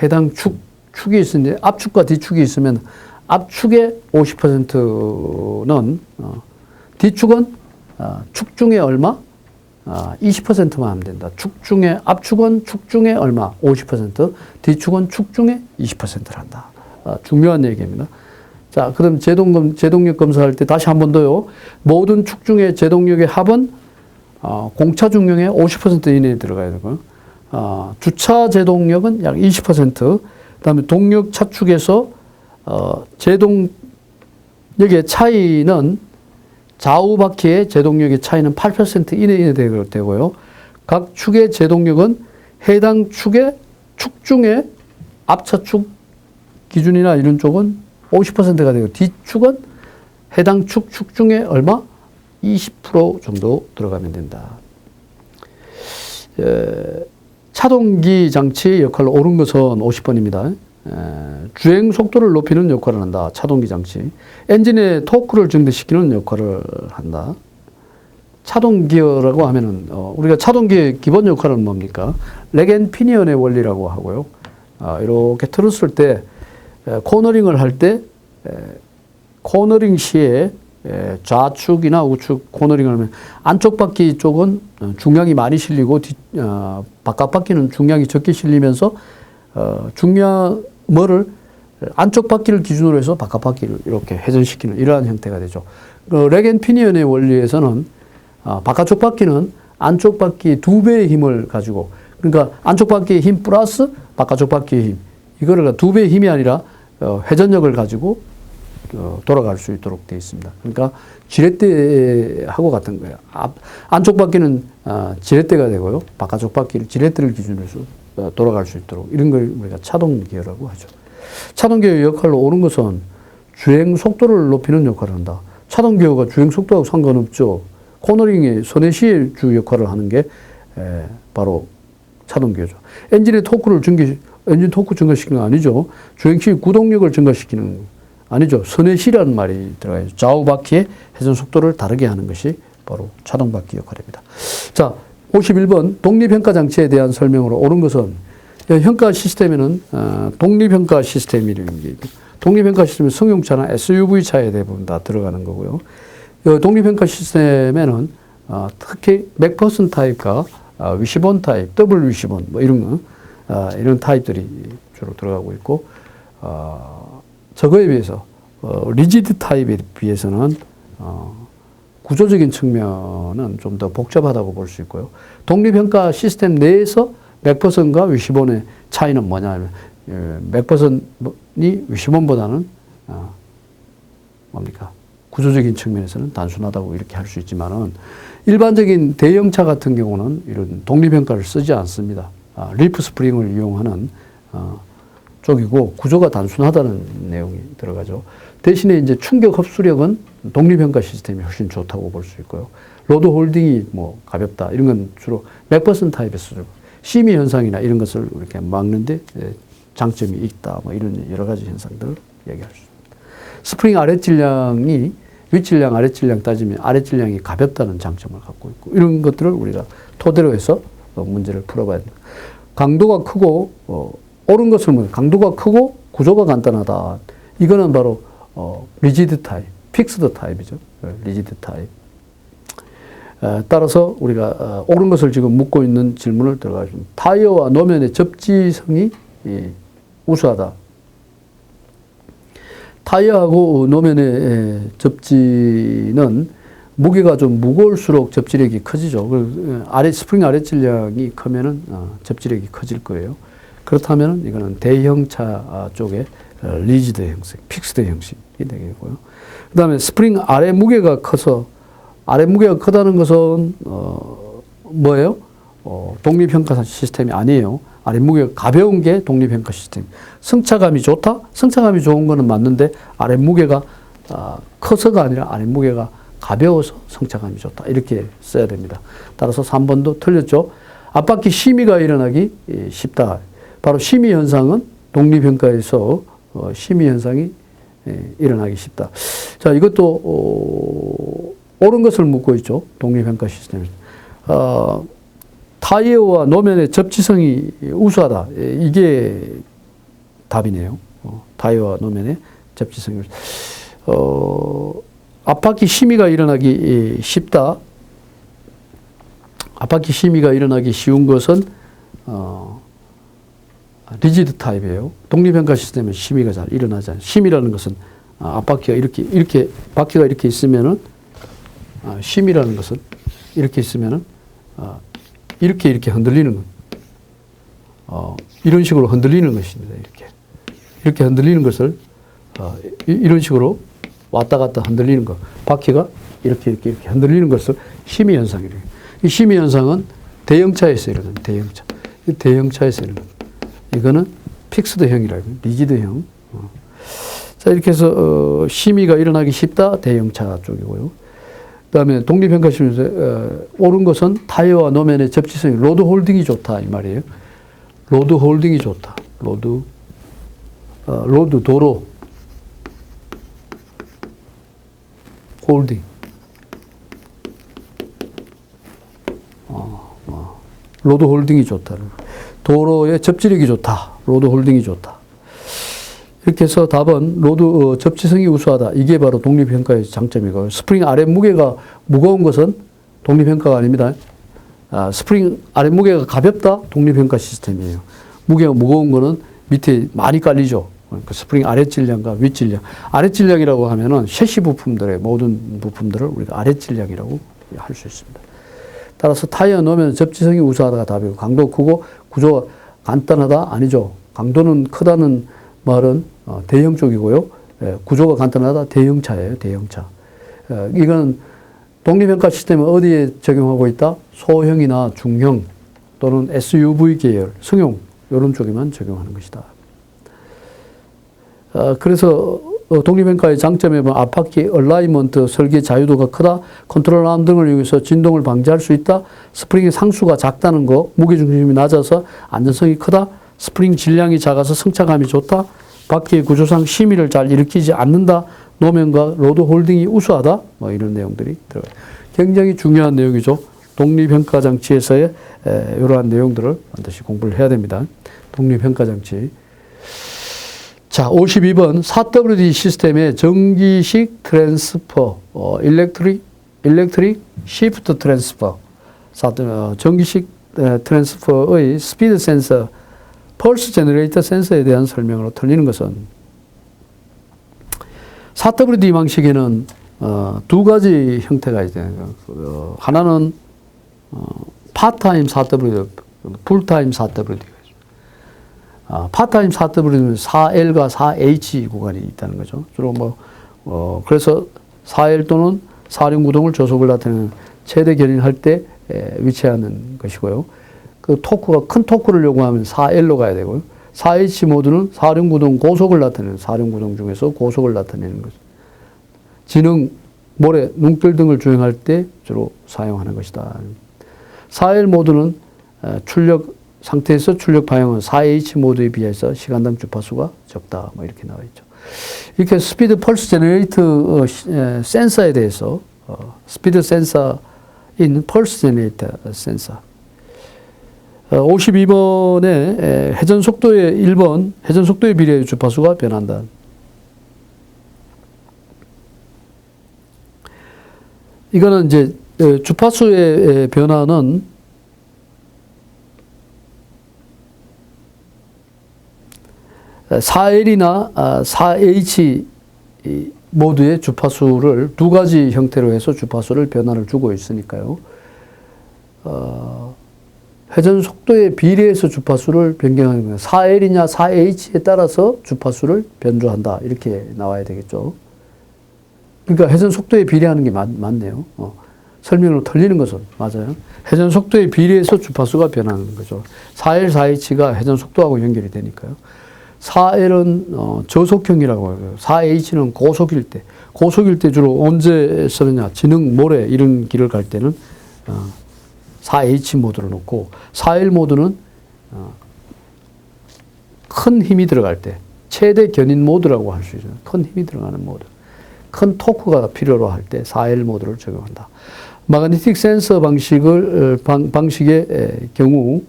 해당 축이 있으면 앞축과 뒤축이 있으면 앞축의 50%는 뒤축은 축 중에 얼마? 20%만 하면 된다. 축 중에 앞축은 축 중에 얼마? 50%, 뒤축은 축 중에 20%를 한다. 중요한 얘기입니다. 자, 그럼 제동력 검사할 때 다시 한 번 더요. 모든 축 중에 제동력의 합은 공차 중량의 50% 이내에 들어가야 되고요. 주차 제동력은 약 20%, 그다음에 동력 차축에서 제동력의 차이는 좌우 바퀴의 제동력의 차이는 8% 이내에 되고요. 각 축의 제동력은 해당 축의 축 중에 앞차축 기준이나 이런 쪽은 50%가 되고 뒤축은 해당 축 중에 얼마? 20% 정도 들어가면 된다. 차동기 장치의 역할로 옳은 것은 50번입니다. 주행 속도를 높이는 역할을 한다. 차동기 장치. 엔진의 토크를 증대시키는 역할을 한다. 차동 기어라고 하면은 우리가 차동기의 기본 역할은 뭡니까? 렉앤피니언의 원리라고 하고요. 이렇게 틀었을 때 코너링을 할 때 코너링 시에 좌축이나 우측 코너링을 하면 안쪽 바퀴 쪽은 중량이 많이 실리고 바깥 바퀴는 중량이 적게 실리면서 중량 뭐를 안쪽 바퀴를 기준으로 해서 바깥 바퀴를 이렇게 회전시키는 이러한 형태가 되죠. 레겐피니언의 원리에서는 바깥쪽 바퀴는 안쪽 바퀴 2배의 힘을 가지고, 그러니까 안쪽 바퀴의 힘 플러스 바깥쪽 바퀴의 힘, 이거를 2배의 힘이 아니라 회전력을 가지고 돌아갈 수 있도록 되어 있습니다. 그러니까 지렛대하고 같은 거예요. 안쪽 바퀴는 지렛대가 되고요. 바깥쪽 바퀴를 지렛대를 기준으로 해서 돌아갈 수 있도록, 이런 걸 우리가 차동 기어라고 하죠. 차동 기어의 역할로 오른 것은 주행 속도를 높이는 역할을 한다. 차동 기어가 주행 속도하고 상관없죠. 코너링의 서내시의 주 역할을 하는 게 바로 차동 기어죠. 엔진 토크 증가시키는 건 아니죠. 주행 시 구동력을 증가시키는 아니죠. 서내시라는 말이 들어가요. 좌우 바퀴의 회전 속도를 다르게 하는 것이 바로 차동 바퀴 역할입니다. 자, 51번 독립평가 장치에 대한 설명으로 옳은 것은, 평가 시스템에는 독립평가 시스템이라는 게 있고, 독립평가 시스템은 승용차나 SUV 차에 대부분 다 들어가는 거고요. 독립평가 시스템에는 특히 맥퍼슨 타입과 위시본 타입, 더블 위시본 뭐 이런 이런 타입들이 주로 들어가고 있고, 저거에 비해서 리지드 타입에 비해서는 구조적인 측면은 좀 더 복잡하다고 볼 수 있고요. 독립평가 시스템 내에서 맥퍼슨과 위시본의 차이는 뭐냐면, 맥퍼슨이 위시본보다는 뭡니까? 구조적인 측면에서는 단순하다고 이렇게 할 수 있지만은, 일반적인 대형차 같은 경우는 이런 독립평가를 쓰지 않습니다. 리프 스프링을 이용하는 쪽이고, 구조가 단순하다는 내용이 들어가죠. 대신에 이제 충격 흡수력은 독립평가 시스템이 훨씬 좋다고 볼 수 있고요. 로드 홀딩이 뭐 가볍다, 이런 건 주로 맥퍼슨 타입에서 쓰고, 심의 현상이나 이런 것을 이렇게 막는데 장점이 있다, 뭐 이런 여러 가지 현상들을 얘기할 수 있습니다. 스프링 아랫질량이 윗질량, 아랫질량 따지면 아랫질량이 가볍다는 장점을 갖고 있고, 이런 것들을 우리가 토대로 해서 문제를 풀어봐야 됩니다. 강도가 크고, 옳은 것을 보면 강도가 크고 구조가 간단하다. 이거는 바로 리지드 타입, 픽스드 타입이죠. 리지드 타입. 따라서 우리가 옳은 것을 지금 묻고 있는 질문을 들어가겠습니다. 타이어와 노면의 접지성이 우수하다. 타이어하고 노면의 접지는 무게가 좀 무거울수록 접지력이 커지죠. 스프링 아랫질량이 크면은 접지력이 커질 거예요. 그렇다면 이거는 대형차 쪽에 리지드 형식, 픽스드 형식이 되겠고요. 그 다음에 스프링 아래 무게가 커서, 아래 무게가 크다는 것은 뭐예요? 독립평가 시스템이 아니에요. 아래 무게가 가벼운 게 독립평가 시스템. 승차감이 좋다? 승차감이 좋은 거는 맞는데, 아래 무게가 커서가 아니라 아래 무게가 가벼워서 승차감이 좋다, 이렇게 써야 됩니다. 따라서 3번도 틀렸죠. 앞바퀴 심의가 일어나기 쉽다. 바로 심의 현상은 독립평가에서 심의 현상이 일어나기 쉽다. 자, 이것도 옳은 것을 묻고 있죠. 독립평가 시스템에서. 타이어와 노면의 접지성이 우수하다. 이게 답이네요. 타이어와 노면의 접지성이. 앞바퀴 심의가 일어나기 쉽다. 앞바퀴 심의가 일어나기 쉬운 것은 리지드 타입이에요. 독립평가 시스템은 심의가 잘 일어나지 않아요. 심의라는 것은 앞바퀴가 이렇게 바퀴가 이렇게 있으면은, 심의라는 것은 이렇게 있으면은 이렇게 흔들리는 것, 이런 식으로 흔들리는 것입니다. 이렇게 흔들리는 것을 이런 식으로 왔다 갔다 흔들리는 것, 바퀴가 이렇게 흔들리는 것을 심의 현상이래요. 이 심의 현상은 대형차에서 일어나는 대형차에서 일어나는. 이거는 픽스드형이라고 해요. 리지드형. 자, 이렇게 해서 심의가 일어나기 쉽다. 대형차 쪽이고요. 그 다음에 독립평가 시스템에서 옳은 것은 타이어와 노면의 접지성이, 로드 홀딩이 좋다, 이 말이에요. 로드 홀딩이 좋다. 로드 도로 홀딩. 로드 홀딩이 좋다. 도로의 접지력이 좋다. 로드 홀딩이 좋다. 이렇게 해서 답은 로드 접지성이 우수하다. 이게 바로 독립평가의 장점이고, 스프링 아래 무게가 무거운 것은 독립평가가 아닙니다. 스프링 아래 무게가 가볍다. 독립평가 시스템이에요. 무게가 무거운 거는 밑에 많이 깔리죠. 그 스프링 아랫질량과 윗질량. 아랫질량이라고 하면은 셰시 부품들의 모든 부품들을 우리가 아랫질량이라고 할 수 있습니다. 따라서 타이어 넣으면 접지성이 우수하다가 답이고, 강도 크고 구조가 간단하다? 아니죠. 강도는 크다는 말은 대형 쪽이고요. 구조가 간단하다? 대형차예요. 대형차. 이건 독립평가 시스템을 어디에 적용하고 있다? 소형이나 중형 또는 SUV 계열, 승용 이런 쪽에만 적용하는 것이다. 그래서 독립평가의 장점에 보면 앞바퀴 얼라이먼트, 설계 자유도가 크다, 컨트롤 암 등을 이용해서 진동을 방지할 수 있다, 스프링의 상수가 작다는 거, 무게중심이 낮아서 안전성이 크다, 스프링 질량이 작아서 승차감이 좋다, 바퀴의 구조상 심의를 잘 일으키지 않는다, 노면과 로드 홀딩이 우수하다, 뭐 이런 내용들이 들어가요. 굉장히 중요한 내용이죠. 독립평가 장치에서의 이러한 내용들을 반드시 공부를 해야 됩니다. 독립평가 장치. 자, 52번 4WD 시스템의 전기식 트랜스퍼, 일렉트릭 시프트 트랜스퍼, 전기식 트랜스퍼의 스피드 센서, 펄스 제너레이터 센서에 대한 설명으로 틀리는 것은 4WD 방식에는 두 가지 형태가 있어요. 하나는 파타임 4WD, 풀타임 4WD가 있습니다. 파타임 4WD는 4L과 4H 구간이 있다는 거죠. 주로 그래서 4L 또는 4륜구동을 조속을 나타내는 최대 견인할 때 위치하는 것이고요. 그 토크가 큰 토크를 요구하면 4L로 가야 되고요. 4H 모드는 4륜구동 고속을 나타내는 4륜구동 중에서 고속을 나타내는 거죠. 지능, 모래, 눈길 등을 주행할 때 주로 사용하는 것이다. 4L 모드는 출력 상태에서 출력 방향은 4H 모드에 비해서 시간당 주파수가 적다. 뭐 이렇게 나와 있죠. 이렇게 스피드 펄스 제너레이터 센서에 대해서 스피드 센서인 펄스 제너레이터 센서 52번에 회전 속도의 1번 회전 속도에 비례해 주파수가 변한다. 이거는 이제 주파수의 변화는 (4L이나) (4H) 모드의 주파수를 두 가지 형태로 해서 주파수를 변화를 주고 있으니까요. 회전 속도에 비례해서 주파수를 변경하는 거예요. 4L이냐 4H에 따라서 주파수를 변조한다. 이렇게 나와야 되겠죠. 그러니까 회전 속도에 비례하는 게 맞네요. 설명으로 틀리는 것은 맞아요. 회전 속도에 비례해서 주파수가 변하는 거죠. 4L, 4H가 회전 속도하고 연결이 되니까요. 4L은 저속형이라고 해요. 4H는 고속일 때. 고속일 때 주로 언제 쓰느냐. 지능, 모래 이런 길을 갈 때는 4H 모드를 놓고 4L 모드는 큰 힘이 들어갈 때 최대 견인 모드라고 할 수 있어요. 큰 힘이 들어가는 모드. 큰 토크가 필요로 할 때 4L 모드를 적용한다. 마그네틱 센서 방식의 경우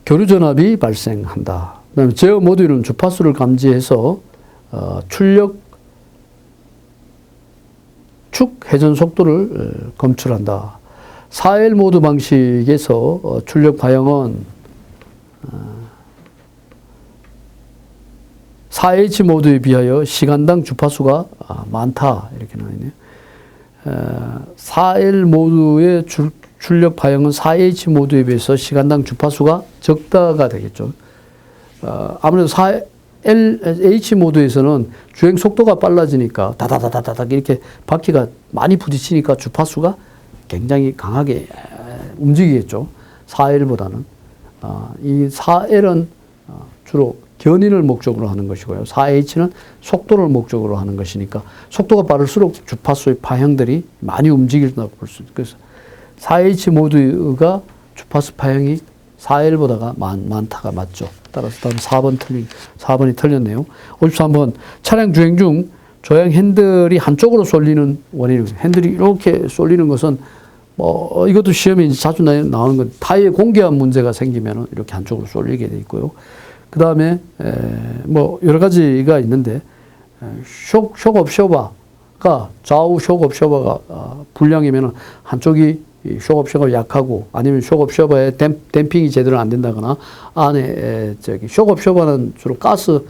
교류 전압이 발생한다. 그다음에 제어 모듈은 주파수를 감지해서 출력 축 회전 속도를 검출한다. 4L 모드 방식에서 출력 방향은 4H 모드에 비하여 시간당 주파수가 많다. 이렇게 나와 있네요. 4L 모드의 출력 방향은 4H 모드에 비해서 시간당 주파수가 적다가 되겠죠. 아무래도 4H 모드에서는 주행 속도가 빨라지니까 다다다다닥 이렇게 바퀴가 많이 부딪히니까 주파수가 굉장히 강하게 움직이겠죠. 4L보다는. 이 4L은 주로 견인을 목적으로 하는 것이고요. 4H는 속도를 목적으로 하는 것이니까 속도가 빠를수록 주파수의 방향들이 많이 움직인다고 볼 수 있어요. 그래서 4H 모드가 주파수 방향이 4L보다가 많다가 맞죠. 따라서 다음 4번이 틀렸네요. 53번 차량 주행 중 조향 핸들이 한쪽으로 쏠리는 원인입니다. 핸들이 이렇게 쏠리는 것은 이것도 시험에 자주 나오는 건 타이어 공기압 문제가 생기면 이렇게 한쪽으로 쏠리게 돼 있고요. 그 다음에 여러 가지가 있는데 쇼크 옵쇼버가 좌우 쇼크 옵쇼버가 불량이면 한쪽이 이 쇼크업셔가 약하고 아니면 쇼크업셔버의 댐핑이 제대로 안 된다거나 안에 쇼크업셔버는 주로 가스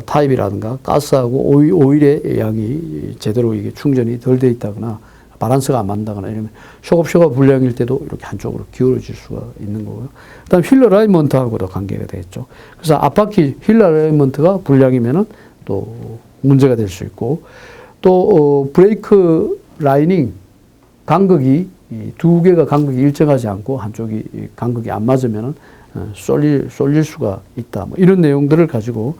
타입이라든가 가스하고 오일의 양이 제대로 이게 충전이 덜 돼 있다거나 바란스가 안 맞다거나 이러면 쇼크업셔가 불량일 때도 이렇게 한쪽으로 기울어질 수가 있는 거고요. 그다음 휠 어라이먼트하고도 관계가 되겠죠. 그래서 앞바퀴 휠 어라이먼트가 불량이면은 또 문제가 될 수 있고 또 브레이크 라이닝 간극이 두 개가 간극이 일정하지 않고 한쪽이 간극이 안 맞으면은 쏠릴 수가 있다. 뭐 이런 내용들을 가지고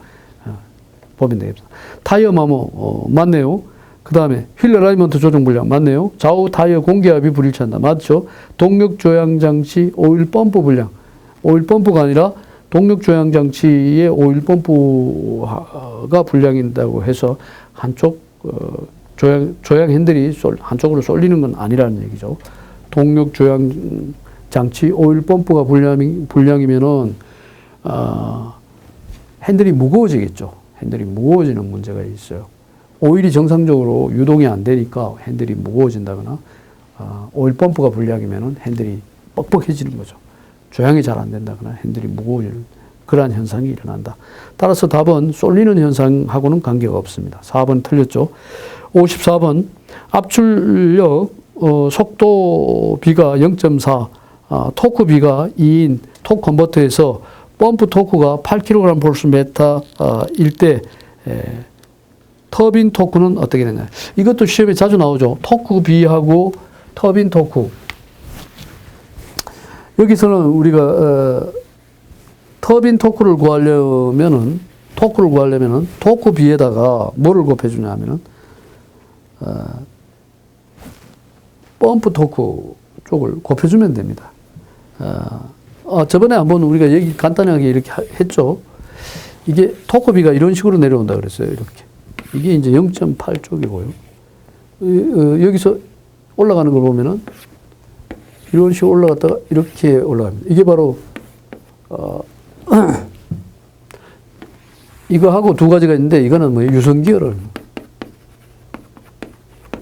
보면 되겠습니다. 타이어 마모 맞네요. 그 다음에 휠 어라이먼트 조정 불량 맞네요. 좌우 타이어 공기압이 불일치한다. 맞죠? 동력 조향 장치 오일 펌프 불량. 오일 펌프가 아니라 동력 조향 장치의 오일 펌프가 불량인다고 해서 한쪽 조향 핸들이 한쪽으로 쏠리는 건 아니라는 얘기죠. 동력 조향 장치 오일 펌프가 불량이면은 핸들이 무거워지겠죠. 핸들이 무거워지는 문제가 있어요. 오일이 정상적으로 유동이 안 되니까 핸들이 무거워진다거나 오일 펌프가 불량이면은 핸들이 뻑뻑해지는 거죠. 조향이 잘 안 된다거나 핸들이 무거워지는 그러한 현상이 일어난다. 따라서 답은 쏠리는 현상하고는 관계가 없습니다. 4번 틀렸죠. 54번 압출력 속도비가 0.4 토크비가 2인 토크 컨버터에서 펌프 토크가 8kg/m일 때 터빈 토크는 어떻게 되나요? 이것도 시험에 자주 나오죠. 토크비하고 터빈 토크. 여기서는 우리가 터빈 토크를 구하려면은 토크비에다가 뭐를 곱해주냐 하면은 펌프 토크 쪽을 곱해주면 됩니다. 저번에 한번 우리가 얘기 간단하게 이렇게 했죠. 이게 토크비가 이런 식으로 내려온다 그랬어요. 이렇게. 이게 이제 0.8 쪽이고요. 여기서 올라가는 걸 보면은 이런 식으로 올라갔다가 이렇게 올라갑니다. 이게 바로 이거하고 두 가지가 있는데 이거는 뭐 유선기어를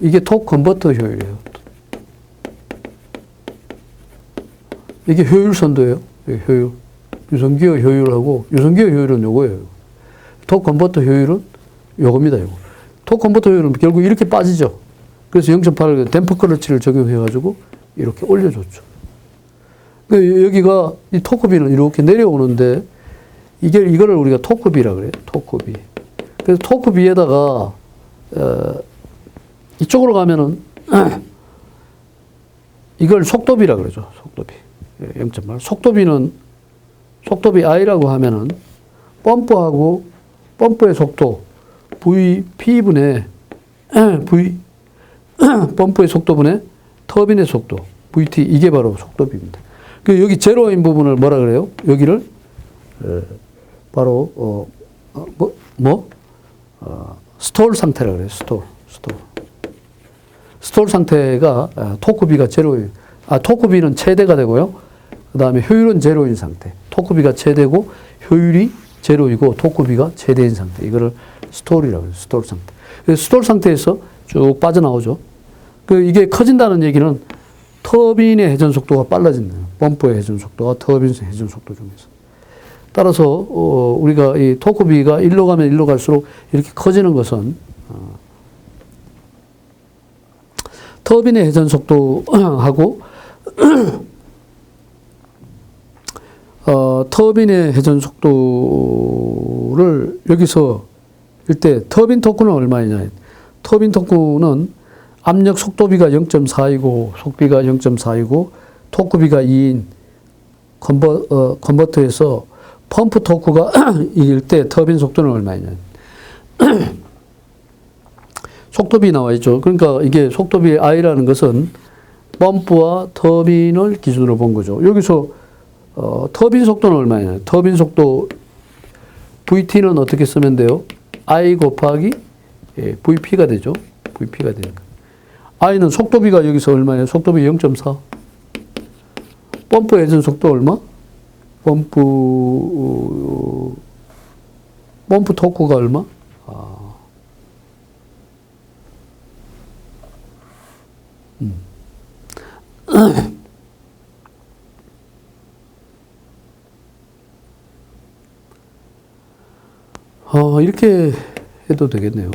이게 토크 컨버터 효율이에요. 이게 효율 선도예요. 효율. 유선기어 효율하고 유선기어 효율은 요거예요. 토크 컨버터 효율은 요겁니다. 요거. 토크 컨버터 효율은 결국 이렇게 빠지죠. 그래서 0.8을 댐퍼 클러치를 적용해가지고 이렇게 올려줬죠. 여기가 이 토크비는 이렇게 내려오는데 이거를 우리가 토크비라 그래요. 토크비. 그래서 토크비에다가 이쪽으로 가면은 이걸 속도비라 그러죠. 속도비. 0.8. 속도비 I라고 하면은 펌프하고 펌프의 속도 P분의 펌프의 속도분의 터빈의 속도 VT 이게 바로 속도비입니다. 여기 제로인 부분을 뭐라 그래요? 여기를 바로 스톨 상태라 그래요. 스톨 상태가 토크비가 제로인 토크비는 최대가 되고요. 그 다음에 효율은 제로인 상태. 토크비가 최대고 효율이 제로이고 토크비가 최대인 상태. 이거를 스톨이라고 해요. 스톨 상태. 스톨 상태에서 쭉 빠져나오죠. 이게 커진다는 얘기는 터빈의 회전 속도가 빨라진다. 펌프의 회전 속도가 터빈의 회전 속도 중에서. 따라서 우리가 이 토크비가 일로 가면 일로 갈수록 이렇게 커지는 것은 터빈의 회전 속도하고 터빈의 회전 속도를 여기서 일때 터빈 토크는 얼마이냐. 터빈 토크는 압력 속도비가 0.4이고 속비가 0.4이고 토크비가 2인 컨버터에서 펌프 토크가 이길 때 터빈 속도는 얼마이냐. 속도비 나와 있죠. 그러니까 이게 속도비 I라는 것은 펌프와 터빈을 기준으로 본 거죠. 여기서 터빈 속도는 얼마냐. 터빈 속도 VT는 어떻게 쓰면 돼요? I 곱하기 VP가 되죠. VP가 되니까. I는 속도비가 여기서 얼마예요? 속도비 0.4. 펌프 회전 속도 얼마? 펌프 토크가 얼마? 이렇게 해도 되겠네요.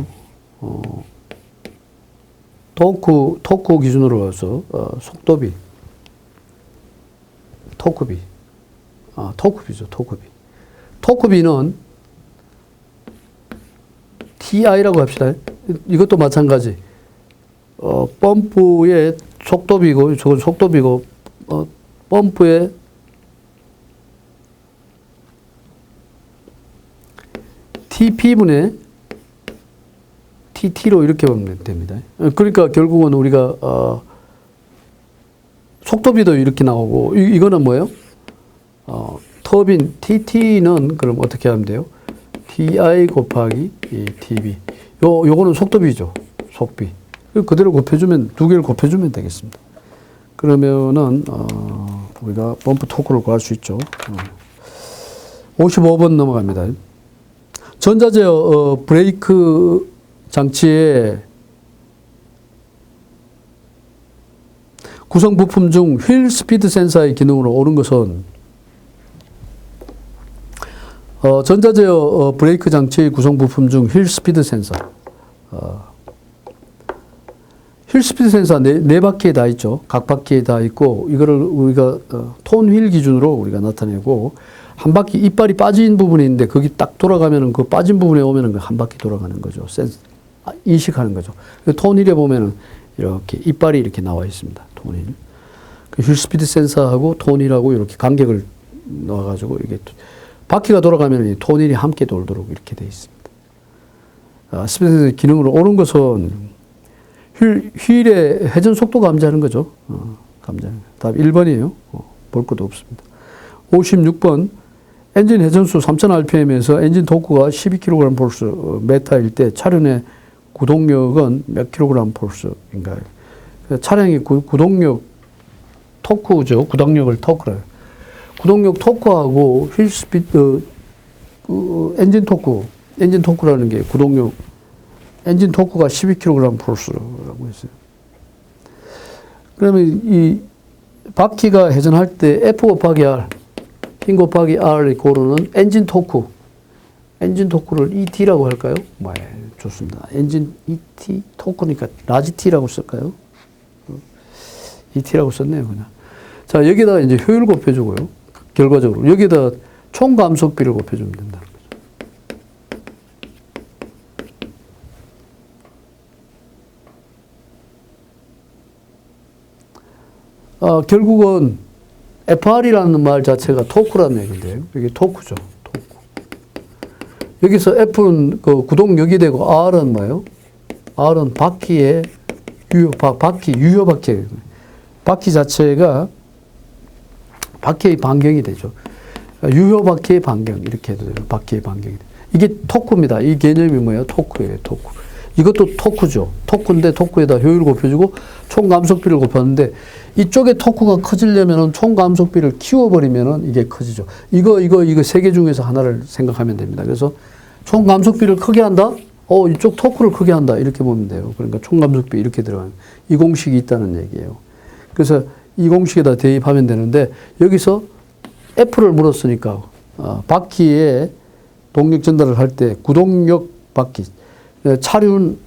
토크 기준으로 해서 속도비, 토크비죠, 토크비. 토크비는 TI라고 합시다. 이것도 마찬가지. 펌프의 속도비고, 저건 속도비고, 펌프의 TP분의 TT로 이렇게 보면 됩니다. 그러니까 결국은 우리가, 속도비도 이렇게 나오고, 이거는 뭐예요? 터빈, TT는 그럼 어떻게 하면 돼요? TI 곱하기 TB. 요거는 속도비죠. 속비. 그대로 곱해주면, 두 개를 곱해주면 되겠습니다. 그러면은, 우리가 펌프 토크를 구할 수 있죠. 55번 넘어갑니다. 전자제어 브레이크 장치의 구성 부품 중 휠 스피드 센서의 기능으로 옳은 것은 전자제어 브레이크 장치의 구성 부품 중 휠 스피드 센서. 휠 스피드 센서 네 바퀴에 다 있죠. 각 바퀴에 다 있고 이거를 우리가 톤 휠 기준으로 우리가 나타내고 한 바퀴 이빨이 빠진 부분이 있는데 거기 딱 돌아가면은 그 빠진 부분에 오면은 한 바퀴 돌아가는 거죠. 인식하는 거죠. 톤 휠에 보면은 이렇게 이빨이 이렇게 나와 있습니다. 톤 휠. 그 휠 스피드 센서하고 톤 휠하고 이렇게 간격을 넣어가지고 이게 바퀴가 돌아가면 톤 휠이 함께 돌도록 이렇게 되어 있습니다. 스피드 센서 기능으로 옳은 것은 휠의 회전 속도 감지하는 거죠. 감지하는 거. 답 1번이에요. 볼 것도 없습니다. 56번. 엔진 회전수 3000rpm에서 엔진 토크가 12kg/폴스 메타일 때 차량의 구동력은 몇 kg/폴스인가요? 차량의 구동력 토크죠. 구동력을 토크래요. 구동력 토크하고 휠 스피드 엔진 토크라는 게 구동력 엔진 토크가 12kg/폴스라고 했어요. 그러면 이 바퀴가 회전할 때 F 곱하기 R 힘 곱하기 R이 고르는 엔진 토크를 ET라고 할까요? 좋습니다. 엔진 ET 토크니까 라지 T라고 쓸까요? ET라고 썼네요, 그냥. 자, 여기다가 이제 효율 곱해주고요. 결과적으로. 여기다 총 감속비를 곱해주면 된다는 거죠. 결국은 FR이라는 말 자체가 토크라는 얘기인데요. 이게 토크죠. 토크. 여기서 F는 그 구동력이 되고 R은 뭐예요? R은 바퀴의 유효 바퀴. 바퀴 자체가 바퀴의 반경이 되죠. 유효 바퀴의 반경. 이렇게 해도 돼요. 바퀴의 반경이. 이게 토크입니다. 이 개념이 뭐예요? 토크예요. 토크. 이것도 토크죠. 토크인데 토크에다 효율을 곱해주고 총 감속비를 곱하는데 이쪽에 토크가 커지려면은 총 감속비를 키워버리면은 이게 커지죠. 이거 세 개 중에서 하나를 생각하면 됩니다. 그래서 총 감속비를 크게 한다? 이쪽 토크를 크게 한다. 이렇게 보면 돼요. 그러니까 총 감속비 이렇게 들어가는 이 공식이 있다는 얘기예요. 그래서 이 공식에다 대입하면 되는데 여기서 F를 물었으니까 바퀴에 동력 전달을 할 때 구동력 바퀴 차륜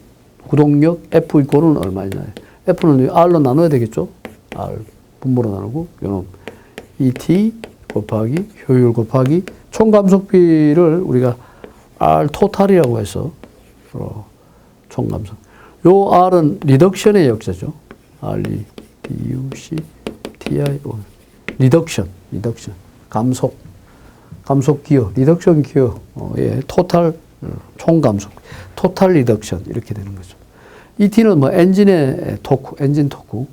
구동력 F 이꼴은 얼마냐. F는 R로 나눠야 되겠죠. R 분모로 나누고 요놈 ET 곱하기 효율 곱하기 총 감속비를 우리가 R 토탈이라고 해서 총 감속. 요 R은 리덕션의 역사죠. R DUC TI 리덕션 감속 기여 리덕션 기여 토탈 총 감속 토탈 리덕션 이렇게 되는 거죠. ET는 뭐 엔진의 토크, 엔진 토크.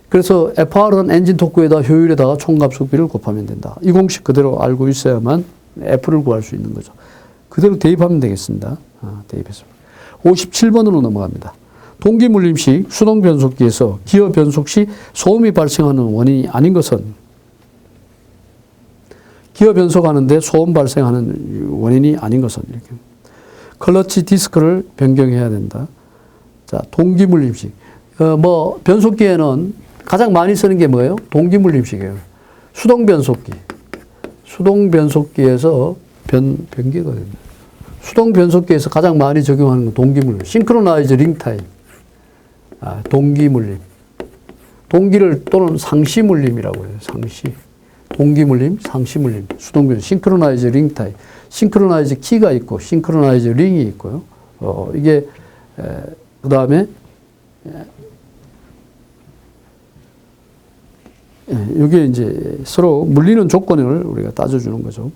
그래서 FR은 엔진 토크에다 효율에다가 총 감속비를 곱하면 된다. 이 공식 그대로 알고 있어야만 F를 구할 수 있는 거죠. 그대로 대입하면 되겠습니다. 대입해서 57번으로 넘어갑니다. 동기물림식 수동 변속기에서 기어 변속 시 소음이 발생하는 원인이 아닌 것은 기어 변속하는데 소음 발생하는 원인이 아닌 것은 이렇게 클러치 디스크를 변경해야 된다. 자, 동기물림식. 변속기에는 가장 많이 쓰는 게 뭐예요? 동기물림식이에요. 수동변속기. 수동변속기에서 변기가 됩니다. 수동변속기에서 가장 많이 적용하는 건 동기물림. 싱크로나이즈 링 타입. 동기물림. 동기를 또는 상시물림이라고 해요. 상시. 동기물림, 상시물림. 수동변속. 싱크로나이즈 링 타입. 싱크로나이즈 키가 있고, 싱크로나이즈 링이 있고요. 이게, 그 다음에, 이게 이제 서로 물리는 조건을 우리가 따져주는 거죠.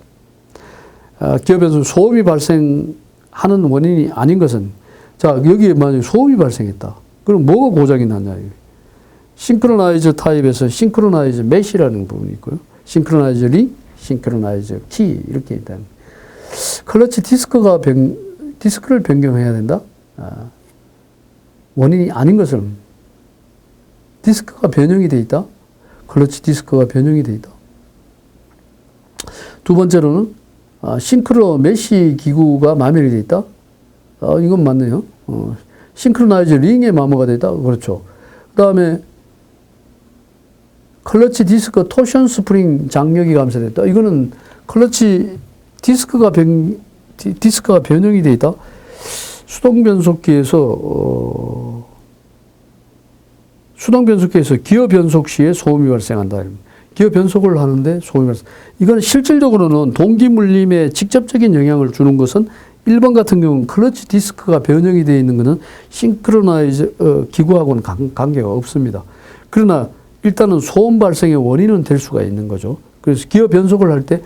기업에서 소음이 발생하는 원인이 아닌 것은, 자, 여기에 만약에 소음이 발생했다. 그럼 뭐가 고장이 났냐. 싱크로나이즈 타입에서 싱크로나이즈 메시라는 부분이 있고요. 싱크로나이즈 링, 싱크로나이즈 키, 이렇게 있다. 클러치 디스크를 변경해야 된다? 원인이 아닌 것은 디스크가 변형이 돼 있다? 클러치 디스크가 변형이 돼 있다. 두 번째로는 싱크로 메시 기구가 마멸이 돼 있다. 이건 맞네요. 싱크로나이즈 링에 마모가 돼 있다. 그렇죠. 그 다음에 클러치 디스크 토션 스프링 장력이 감소됐다. 이거는 클러치 디스크가 변형이 돼 있다. 수동 변속기에서 기어 변속 시에 소음이 발생한다. 기어 변속을 하는데 소음이 발생. 이건 실질적으로는 동기 물림에 직접적인 영향을 주는 것은 1번 같은 경우는 클러치 디스크가 변형이 되어 있는 것은 싱크로나이즈 기구하고는 관계가 없습니다. 그러나 일단은 소음 발생의 원인은 될 수가 있는 거죠. 그래서 기어 변속을 할 때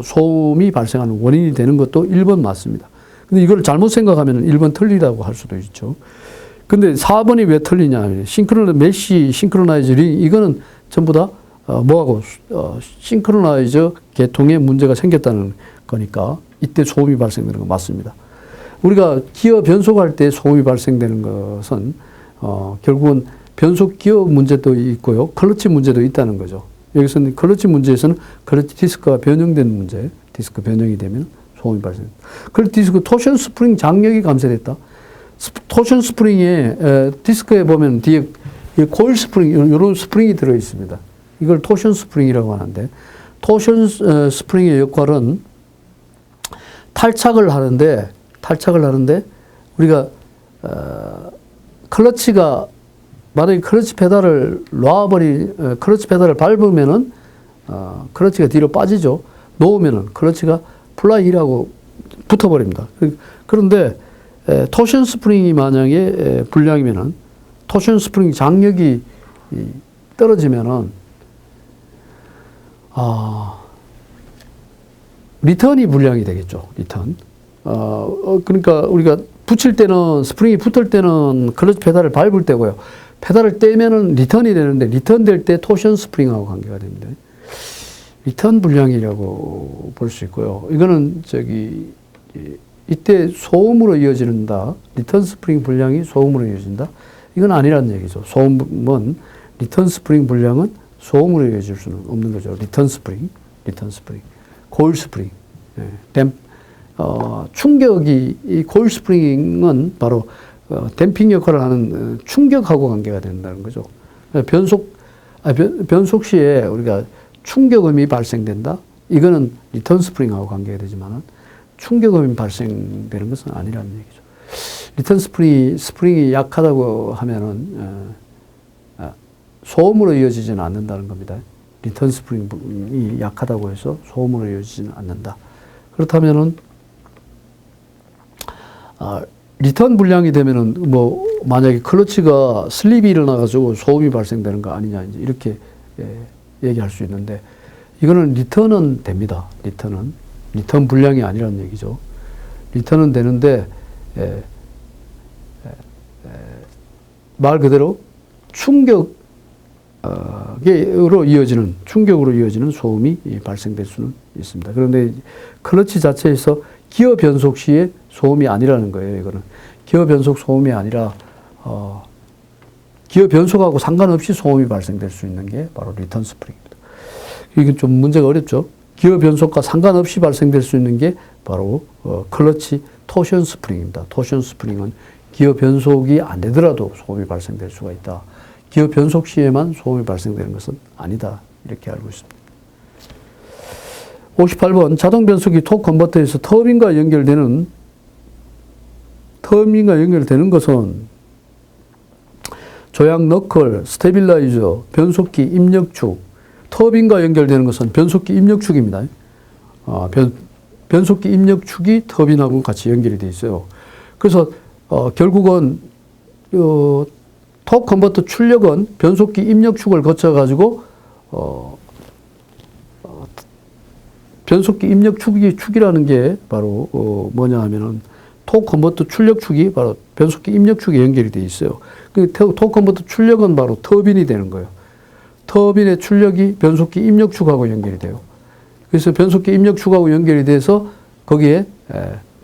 소음이 발생하는 원인이 되는 것도 1번 맞습니다. 근데 이걸 잘못 생각하면 1번 틀리다고 할 수도 있죠. 근데 4번이 왜 틀리냐. 메시, 싱크로나이즈 링, 이거는 전부 다 뭐하고 싱크로나이즈 계통에 문제가 생겼다는 거니까 이때 소음이 발생되는 거 맞습니다. 우리가 기어 변속할 때 소음이 발생되는 것은 결국은 변속 기어 문제도 있고요. 클러치 문제도 있다는 거죠. 여기서는 클러치 문제에서는 클러치 디스크가 변형된 문제, 디스크 변형이 되면 소음이 발생합니다. 클러치 디스크 토션 스프링 장력이 감소됐다. 토션 스프링에 디스크에 보면 뒤에 코일 스프링, 이런 스프링이 들어 있습니다. 이걸 토션 스프링이라고 하는데, 토션 스프링의 역할은 탈착을 하는데 우리가 클러치가 만약에 클러치 페달을 클러치 페달을 밟으면은 클러치가 뒤로 빠지죠. 놓으면은 클러치가 플라이라고 붙어버립니다. 그런데 토션 스프링이 만약에 불량이면은, 토션 스프링 장력이 떨어지면은 리턴이 불량이 되겠죠. 리턴. 그러니까 우리가 붙일 때는, 스프링이 붙을 때는 클러치 페달을 밟을 때고요. 페달을 떼면은 리턴이 되는데, 리턴 될 때 토션 스프링하고 관계가 됩니다. 리턴 불량이라고 볼 수 있고요. 이거는 이때 소음으로 이어진다. 리턴 스프링 불량이 소음으로 이어진다. 이건 아니라는 얘기죠. 리턴 스프링 불량은 소음으로 이어질 수는 없는 거죠. 리턴 스프링, 코일 스프링. 충격이, 이 코일 스프링은 바로 댐핑 역할을 하는 충격하고 관계가 된다는 거죠. 변속 시에 우리가 충격음이 발생된다. 이거는 리턴 스프링하고 관계가 되지만은 충격음이 발생되는 것은 아니라는 얘기죠. 리턴 스프링이 약하다고 하면은 소음으로 이어지지는 않는다는 겁니다. 리턴 스프링이 약하다고 해서 소음으로 이어지지는 않는다. 그렇다면은 리턴 불량이 되면은 만약에 클러치가 슬립이 일어나가지고 소음이 발생되는 거 아니냐, 이제 이렇게 얘기할 수 있는데, 이거는 리턴은 됩니다. 리턴 불량이 아니라는 얘기죠. 리턴은 되는데, 말 그대로 충격으로 이어지는 소음이 발생될 수는 있습니다. 그런데 클러치 자체에서 기어 변속 시에 소음이 아니라는 거예요. 이거는 기어 변속 소음이 아니라 기어 변속하고 상관없이 소음이 발생될 수 있는 게 바로 리턴 스프링입니다. 이게 좀 문제가 어렵죠. 기어 변속과 상관없이 발생될 수 있는 게 바로 클러치 토션 스프링입니다. 토션 스프링은 기어 변속이 안 되더라도 소음이 발생될 수가 있다. 기어 변속 시에만 소음이 발생되는 것은 아니다. 이렇게 알고 있습니다. 58번 자동 변속기 토크 컨버터에서 터빈과 연결되는 것은 조향 너클, 스테빌라이저, 변속기 입력축, 터빈과 연결되는 것은 변속기 입력축입니다. 변속기 입력축이 터빈하고 같이 연결이 되어 있어요. 그래서 결국은 토크 컨버터 출력은 변속기 입력축을 거쳐가지고 변속기 입력축이라는 게 바로 뭐냐 하면은 토크 컨버터 출력축이 바로 변속기 입력축에 연결이 되어 있어요. 그 토크 컨버터 출력은 바로 터빈이 되는 거예요. 터빈의 출력이 변속기 입력축하고 연결이 돼요. 그래서 변속기 입력축하고 연결이 돼서 거기에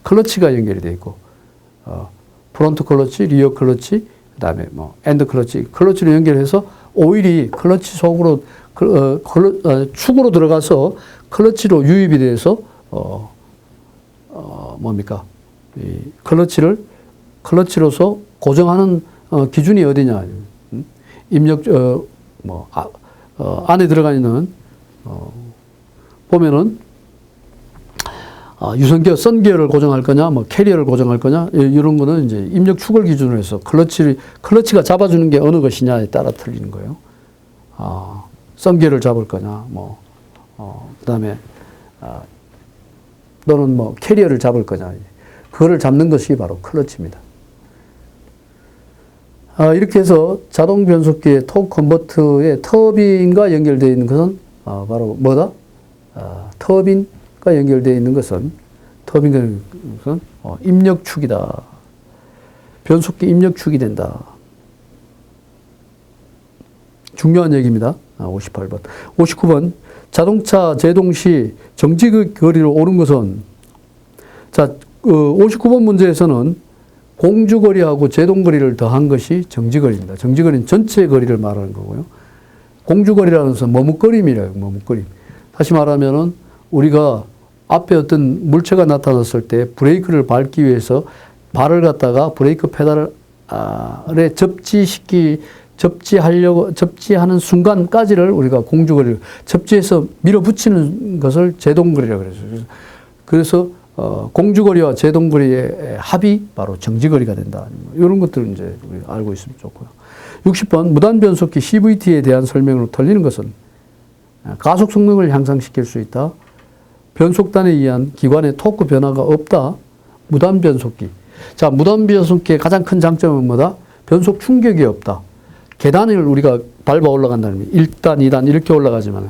클러치가 연결이 되어 있고 프론트 클러치, 리어 클러치, 그다음에 뭐 엔드 클러치, 클러치로 연결해서 오일이 클러치 속으로 축으로 들어가서 클러치로 유입이 돼서 뭡니까? 이 클러치로서 고정하는 기준이 어디냐? 입력 안에 들어가 있는 보면은 유선기어, 선기어를 고정할 거냐, 뭐 캐리어를 고정할 거냐 이런 거는 이제 입력축을 기준으로 해서 클러치가 잡아주는 게 어느 것이냐에 따라 틀리는 거예요. 선기어를 잡을 거냐, 뭐 그다음에 또는 뭐 캐리어를 잡을 거냐. 그거를 잡는 것이 바로 클러치입니다. 이렇게 해서 자동 변속기의 토크 컨버터의 터빈과 연결되어 있는 것은 바로 뭐다? 터빈과 연결되어 있는 것은 입력축이다. 변속기 입력축이 된다. 중요한 얘기입니다. 58번. 59번. 자동차 제동 시 정지 거리로 오른 것은, 자, 59번 문제에서는 공주거리하고 제동거리를 더한 것이 정지거리입니다. 정지거리는 전체 거리를 말하는 거고요. 공주거리라는 것은 머뭇거림이래요. 머뭇거림. 다시 말하면은 우리가 앞에 어떤 물체가 나타났을 때 브레이크를 밟기 위해서 발을 갖다가 브레이크 페달에 접지하는 순간까지를 우리가 공주거리, 접지해서 밀어붙이는 것을 제동거리라고 그랬어요. 그래서 공주거리와 제동거리의 합이 바로 정지거리가 된다. 이런 것들을 이제 우리 알고 있으면 좋고요. 60번 무단 변속기 CVT에 대한 설명으로 틀리는 것은 가속 성능을 향상시킬 수 있다. 변속단에 의한 기관의 토크 변화가 없다. 무단 변속기. 자, 무단 변속기의 가장 큰 장점은 뭐다? 변속 충격이 없다. 계단을 우리가 밟아 올라간다면 1단, 2단 이렇게 올라가지만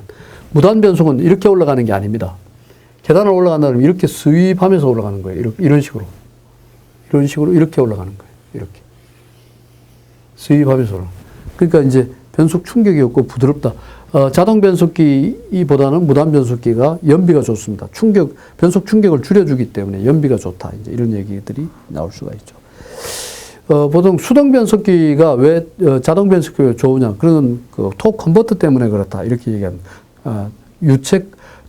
무단 변속은 이렇게 올라가는 게 아닙니다. 계단을 올라간다면 이렇게 스윕하면서 올라가는 거예요. 이런 식으로. 이런 식으로 이렇게 올라가는 거예요. 이렇게. 스윕하면서 올라가는. 그러니까 이제 변속 충격이 없고 부드럽다. 자동 변속기보다는 무단 변속기가 연비가 좋습니다. 변속 충격을 줄여주기 때문에 연비가 좋다. 이제 이런 얘기들이 나올 수가 있죠. 보통 수동 변속기가 왜 자동 변속기가 좋으냐? 그런 그 토크 컨버터 때문에 그렇다. 이렇게 얘기합니다.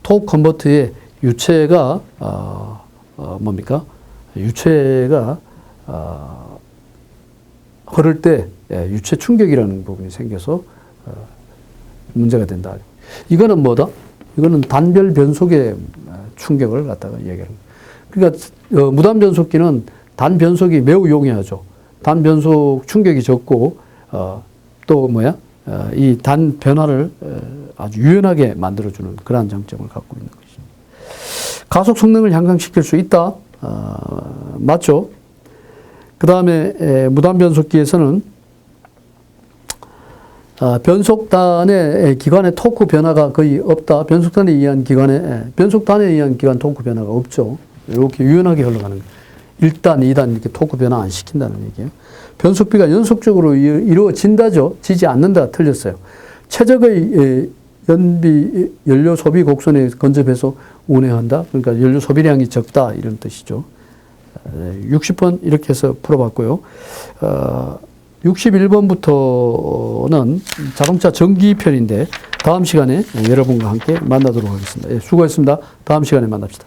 토크 컨버터의 유체가 뭡니까? 유체가 흐를 때 유체 충격이라는 부분이 생겨서 문제가 된다. 이거는 뭐다? 이거는 단별 변속의 충격을 갖다가 얘기하는 거예요. 그러니까 무단 변속기는 단 변속이 매우 용이하죠. 단 변속 충격이 적고 또 이 단 변화를 아주 유연하게 만들어주는 그러한 장점을 갖고 있는 것입니다. 가속 성능을 향상시킬 수 있다. 맞죠? 그 다음에 무단 변속기에서는 변속단의 기관의 토크 변화가 거의 없다. 변속단에 의한 기관 토크 변화가 없죠. 이렇게 유연하게 흘러가는 거예요. 1단, 2단 이렇게 토크 변화 안 시킨다는 얘기예요. 변속비가 연속적으로 이루어진다죠. 지지 않는다. 틀렸어요. 최적의 연료 소비 곡선에 근접해서 운행한다. 그러니까 연료 소비량이 적다. 이런 뜻이죠. 60번 이렇게 해서 풀어봤고요. 61번부터는 자동차 전기 편인데 다음 시간에 여러분과 함께 만나도록 하겠습니다. 수고했습니다. 다음 시간에 만납시다.